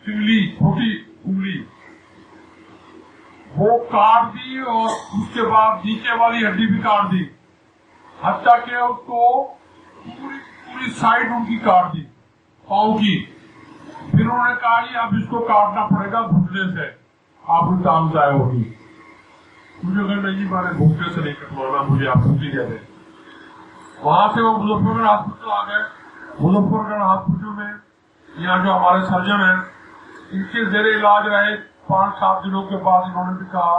उंगली वो काट दी, और उसके बाद नीचे वाली हड्डी भी काट दी, हत्या के उसको पूरी साइड उनकी काट दी पांव की। फिर उन्होंने कहा कि अब इसको काटना पड़ेगा घुटने से, आपकी टांग जाए होगी। मुझे कहा नहीं, मैंने घुटने से नहीं कटवाना, मुझे आप छुट्टी दे दें। वहां से वो मुजफ्फरगढ़ हॉस्पिटल आ गए। मुजफ्फरगढ़ हॉस्पिटल में यहाँ जो हमारे सर्जन हैं, इनके जेरे इलाज रहे। 5-7 दिनों के बाद इन्होंने भी कहा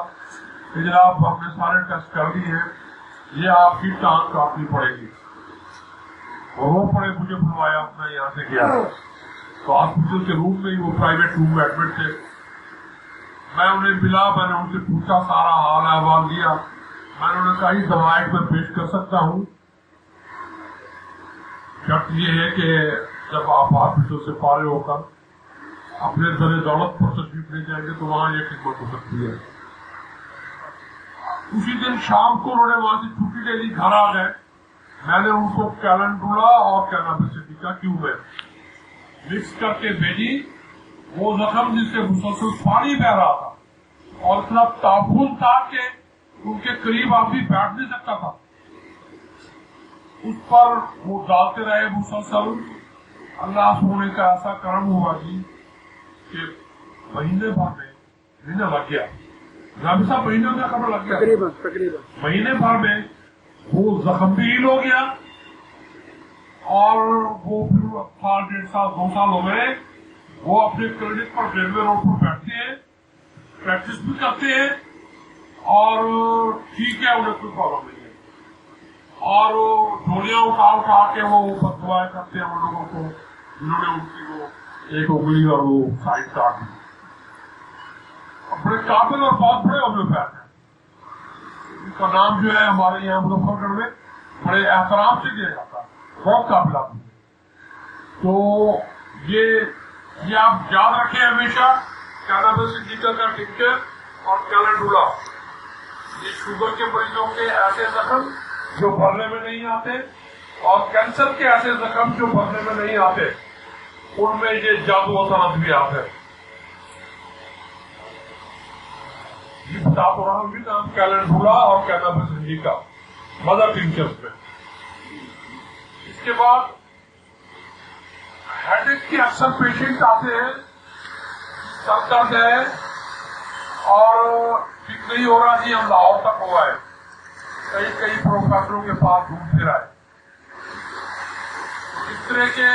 कि जनाब हमने सारे टेस्ट कर दिए हैं, ये आपकी टांग काटनी पड़ेगी। और वो पड़े, मुझे बुलवाया, मैं यहाँ से गया तो हॉस्पिटल के रूम में ही, वो प्राइवेट रूम में एडमिट थे। मैं उन्हें मिला, मैंने उनसे पूछा, सारा हाल अहवाल लिया। मैंने उन्हें कहा दवाएं मैं पेश कर सकता हूँ, शर्त ये है कि जब आप हॉस्पिटल से फारिग होकर अपने दरे दौलत पर तशरीफ ले जाएंगे तो वहां ये खिदमत हो सकती है। उसी दिन शाम को उन्होंने वहां से छुट्टी ले ली, घर आ गए। मैंने उनको कैलेंडुला और कैनाबिस इंडिका क्यूब में मिक्स करके भेजी। वो जख्म जिससे मुसलसल पानी बह रहा था और इतना ताबून था कि उनके करीब आदमी बैठ नहीं सकता था, उस पर वो डालते रहे मुसलसल। अल्लाह सोने का ऐसा करम हुआ जी कि महीने भर में महीना लग गया, जाबिर साहब महीने का खबर लग गया, तकरीबन महीने भर में वो जख्म भी हील हो गया। और वो फिर 1.5 साल 2 साल हो गए, वो अपने क्लिनिक पर रेलवे रोड पर बैठते हैं, प्रैक्टिस भी करते हैं, और ठीक है, उन्हें कोई प्रॉब्लम नहीं है। और झोलियां उठा के वो बददुआएं करते हैं उन लोगों को जिन्होंने उनकी वो एक उंगली और वो साइड काट दी। बड़े काबिल और बहुत बड़े होम्योपैथ हैं, उनका नाम जो है हमारे यहाँ मुजफ्फरगढ़ में बड़े एहतराम से दिया जाता है, बहुत काबिल आदमी। तो ये आप याद रखें हमेशा, कैनाबिस इंडिका का टिंचर और कैलेंडुला, ये शुगर के मरीजों के ऐसे जख्म जो भरने में नहीं आते, और कैंसर के ऐसे जख्म जो भरने में नहीं आते, उनमें ये जादू असरत भी आते हैं। ये बता तो रहा हूँ भी नाम कैलेंडुला और कैनाबिस इंडिका, मदर टिंचर्स में। इसके बाद हेडेक के अक्सर पेशेंट आते हैं, सर दर्द है और ठीक नहीं हो रहा जी, हम लाहौर तक हुआ है, कई प्रोफेसरों के पास घूम फिर आए। इस तरह के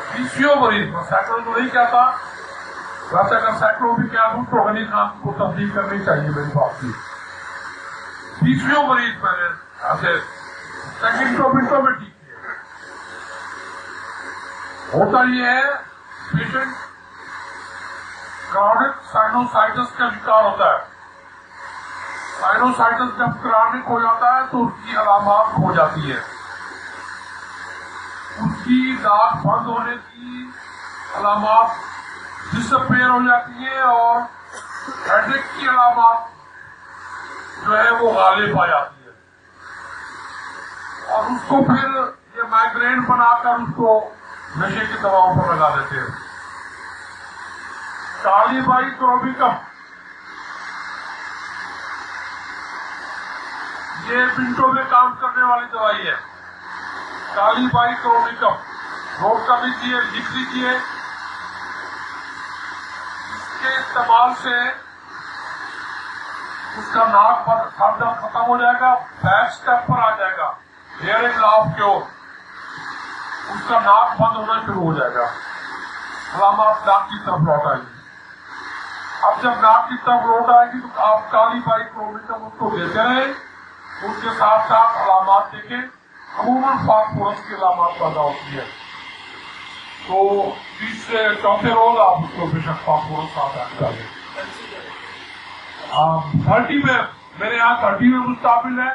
पीसीओ मरीज, मैं सैकड़ों तो नहीं कहता, वैसे अगर सैकड़ों भी क्या दूं तो गनी खान को तस्दीक करनी चाहिए मेरी बात की। पीसीओ मरीज मैंने ऐसे सेकंडों मिनटों में ठीक किया। होता ये है, पेशेंट क्रॉनिक साइनोसाइटिस का शिकार होता है। साइनोसाइटिस जब क्रॉनिक हो जाता है तो उसकी अलामात हो जाती है, उसकी नाक बंद होने की अलामात डिसअपियर हो जाती है और हेडेक की अलामात जो है वो गालिब आ जाती है और उसको फिर ये माइग्रेन बनाकर उसको नशे की दवाओं पर लगा देते हैं। कालीबाई क्रोबिकम ये मिनटों में काम करने वाली दवाई है। कालीबाई क्रोबिकम नोट कर लीजिए, लिख लीजिए। इसके इस्तेमाल से उसका नाक पर सर दर्द खत्म हो जाएगा, बैक स्टेप पर आ जाएगा, हियरिंग लॉस क्योर, उसका नाक बंद होना शुरू हो जाएगा, अलामात नाक की तरफ लौट आएगी। अब जब नाक की तरफ लौट आएगी तो आप कालीबाई क्रोबिकम उसको देते रहे, उसके साथ साथ अलामात देखें। अमूमन फास्फोरस की अलामात पैदा होती है तो तीसरे चौथे रोज आप उसको बेशक फास्फोरस साथ डालें। 30 में मेरे यहाँ 30 में मुस्ताबिल है,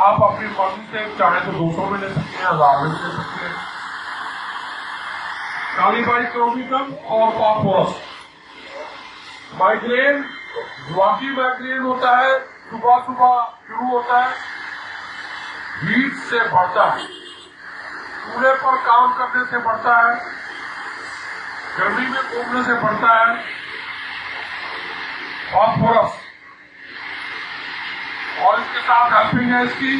आप अपनी मर्जी से चाहे तो 200 में ले सकते हैं, 1000 में ले सकते हैं। कालीबाई क्रोबिकम और फास्फोरस। माइग्रेन वाकी माइग्रेन होता है, सुबह सुबह शुरू होता है, हीट से बढ़ता है, चूल्हे पर काम करने से बढ़ता है, गर्मी में घूमने से बढ़ता है। फास्फोरस और इसके साथ हेल्पिंग है इसकी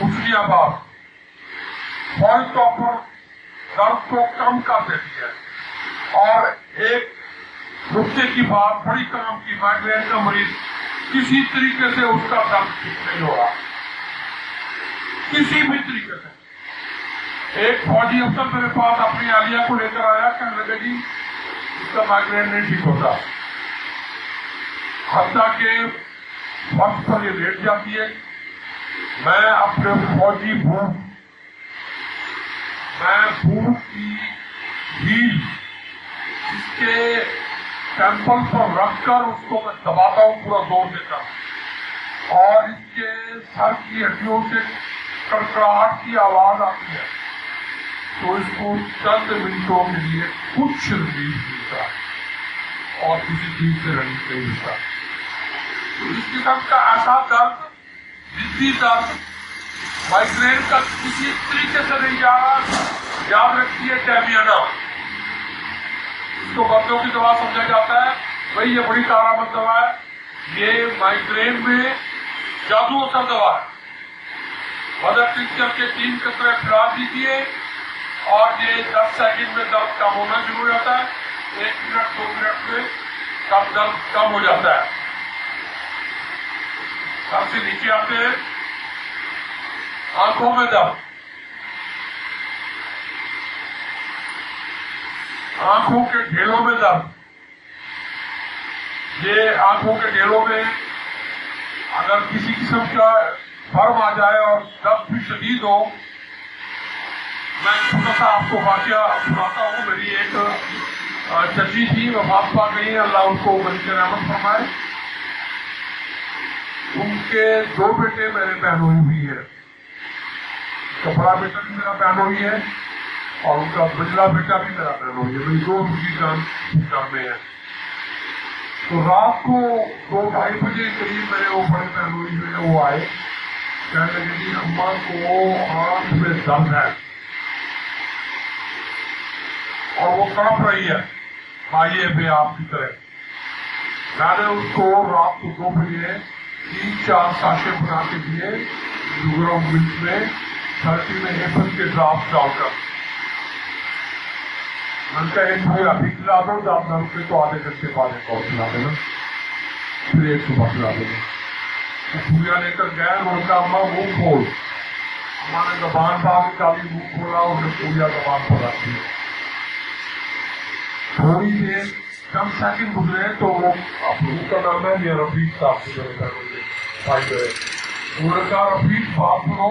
उछलियाबाद, फॉल कॉपर दर्द को कम कर देती है। और एक नुक्ते की बात बड़ी काम की, माइग्रेन का मरीज किसी तरीके से उसका दर्द ठीक नहीं हो रहा, किसी भी तरीके से। एक फौजी अफसर मेरे पास अपनी आलिया को लेकर आया, कहने लगे जी इसका माइग्रेन नहीं ठीक होता, हत्या के वक्त पर ये लेट जाती है। मैं अपने फौजी भूख की हील इसके सैंपल पर रखकर उसको मैं दबाता हूं पूरा जोर देकर और इसके सर की हड्डियों से कड़कड़ाहट की आवाज आती है तो इसको चंद मिनटों के लिए कुछ रिलीफ मिलता है और किसी चीज से रिलीफ नहीं मिलता। तो इस किस्म का ऐसा दर्द, जिद्दी दर्द माइग्रेन का किसी तरीके से नहीं जा रहा, याद रखिए टैमियाना, इसको बच्चों की दवा समझा जाता है, भाई ये बड़ी कारामद दवा है, ये माइग्रेन में जादू असर दवा है। मदर टिंचर के 3 कतरे खिला दीजिए और ये 10 सेकंड में दर्द कम होना शुरू हो जाता है, 1 मिनट 2 मिनट में सब दर्द कम हो जाता है। सर से नीचे आते हैं, आंखों में दर्द, आंखों के ढेलों में दर्द, ये आंखों के ढेलों में अगर किसी किस्म का फर्म आ जाए और दर्द भी शदीद हो, मैं छोटा सा आपको वाकया सुनाता हूँ। मेरी एक चची थी, वफात पा गई, अल्लाह उनको मलिक रहमत फरमाए। उनके 2 बेटे मेरे बहनोई हुई है, उसका बड़ा बेटा भी मेरा बहनोई है और उनका बजला बेटा भी मेरा बहनोई है, मेरी 2 उनकी जान में है। तो रात को 2-2:30 बजे करीब मेरे वो बड़े बहनोई जो है वो आए, कहने लगे जी अम्मा को आंख में दर्द है और वो तड़प रही है माइए पे आपकी तरह। मैंने उसको रात को 2 बजे 3 4 साशे बना के दिए शुगर ऑफ मिल्क में 30 में एफएम के ड्राफ्ट डालकर। उनका एक मुझे अभी खिला दो, आप नल पे तो आधे घंटे बाद एक और खिला देना, फिर एक सुबह खिला देना। तो पूजा लेकर गए, उनका अम्मा मुंह खोल, अम्मा ने जबान पा के काली मुंह खोला, उन्हें पूजा जबान पर रखी। थोड़ी देर कम सेकंड गुजरे तो वो उनका नाम है मेरा रफीक साहब उनका रफीक बात सुनो,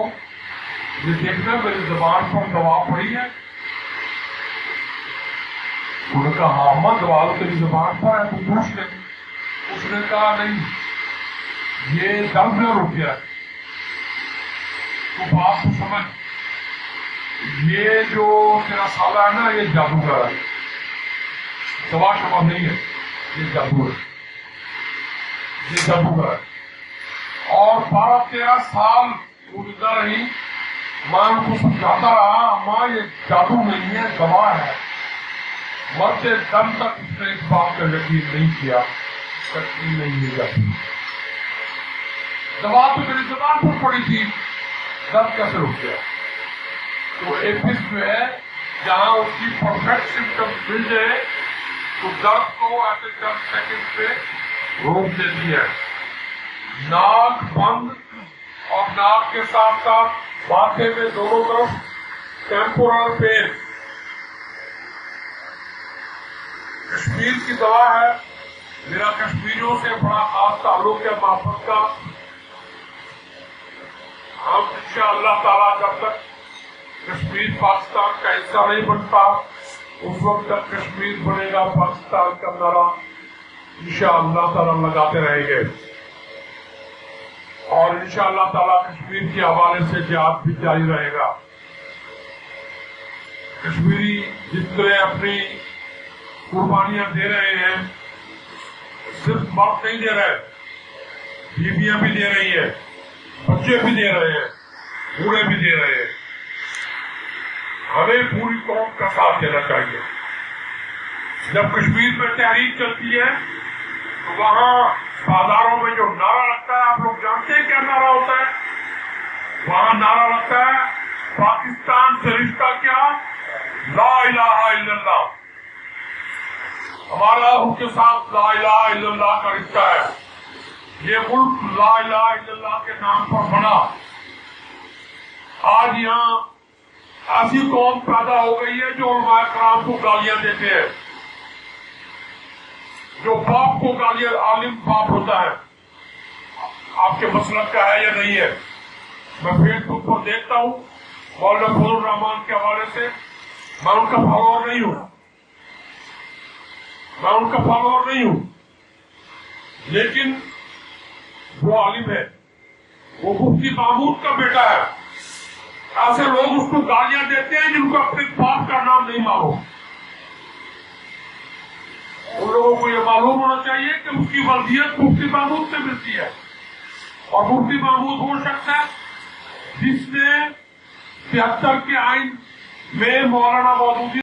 ये देखना मेरी जबान पर दवा पड़ी है। उन्होंने कहा हाँ अम्मा दवा तेरी जबान पर है, तू पूछ ले। उसने कहा नहीं, ये दर्द में रुक गया, तो बात तो समझ, ये जो तेरा साला है ना, ये जादूगर है, दवा शवा नहीं है, ये जादू है, ये जादूगर है। और 12-13 साल गुजर रही, मां उनको समझाता रहा, अम्मा ये जादू नहीं है, दवा है। मरते दम तक उसने इस बात का यकीन नहीं किया, शक्ति नहीं है जादू। दवा तो मेरी जबान पर पड़ी थी, दर्द कैसे रुक गया? तो एपिस जो है, जहां उसकी परफेक्ट सिम्टम्स मिल जाए तो दर्द को ऐसे 10 सेकंड पे रोक देती है। नाक बंद और नाक के साथ साथ माथे में दोनों तरफ टेम्पोरल पेन। कश्मीर की दवा है, मेरा कश्मीरियों से बड़ा खास ताल्लुक है, मोहब्बत का। हम इंशाअल्लाह ताला जब तक कश्मीर पाकिस्तान का हिस्सा नहीं बनता, उस वक्त तक कश्मीर बनेगा पाकिस्तान का नारा इंशाअल्लाह ताला लगाते रहेंगे। और इंशाअल्लाह ताला कश्मीर के हवाले से जिहाद भी जारी रहेगा। कश्मीरी जितने अपनी कुर्बानियां दे रहे हैं, सिर्फ मर्द नहीं दे रहे, बीवियां भी दे रही है, बच्चे भी दे रहे हैं, बूढ़े भी दे रहे हैं। हमें पूरी कौम का साथ देना चाहिए। जब कश्मीर में तहरीक चलती है तो वहां बाजारों में जो नारा लगता है, आप लोग जानते हैं क्या नारा होता है? वहां नारा लगता है, पाकिस्तान से रिश्ता क्या, ला इलाहा इल्लल्लाह। हमारा उनके साथ ला इलाहा इल्लल्लाह का रिश्ता है। ये मुल्क ला इलाहा इल्लल्लाह के नाम पर बना। आज यहाँ ऐसी कौम पैदा हो गई है जो उलमाए कराम को गालियां देते हैं, जो बाप को गालियां, आलिम बाप होता है, आपके मसलक का है या नहीं है? मैं फेसबुक पर देखता हूँ मौलाना फजलुर रहमान के हवाले से, मैं उनका फॉलोअर नहीं हूँ, मैं उनका फॉलोअर नहीं हूँ, लेकिन वो आलिम है, वो मुफ्ती महमूद का बेटा है। ऐसे लोग उसको गालियां देते हैं जिनको अपने बाप का नाम नहीं मालूम। उन लोगों को ये मालूम होना चाहिए कि उसकी वल्दियत मुफ्ती महमूद से मिलती है, और मुफ्ती महमूद वो शख्स है जिसने 73 के आइन में मौलाना मौदूदी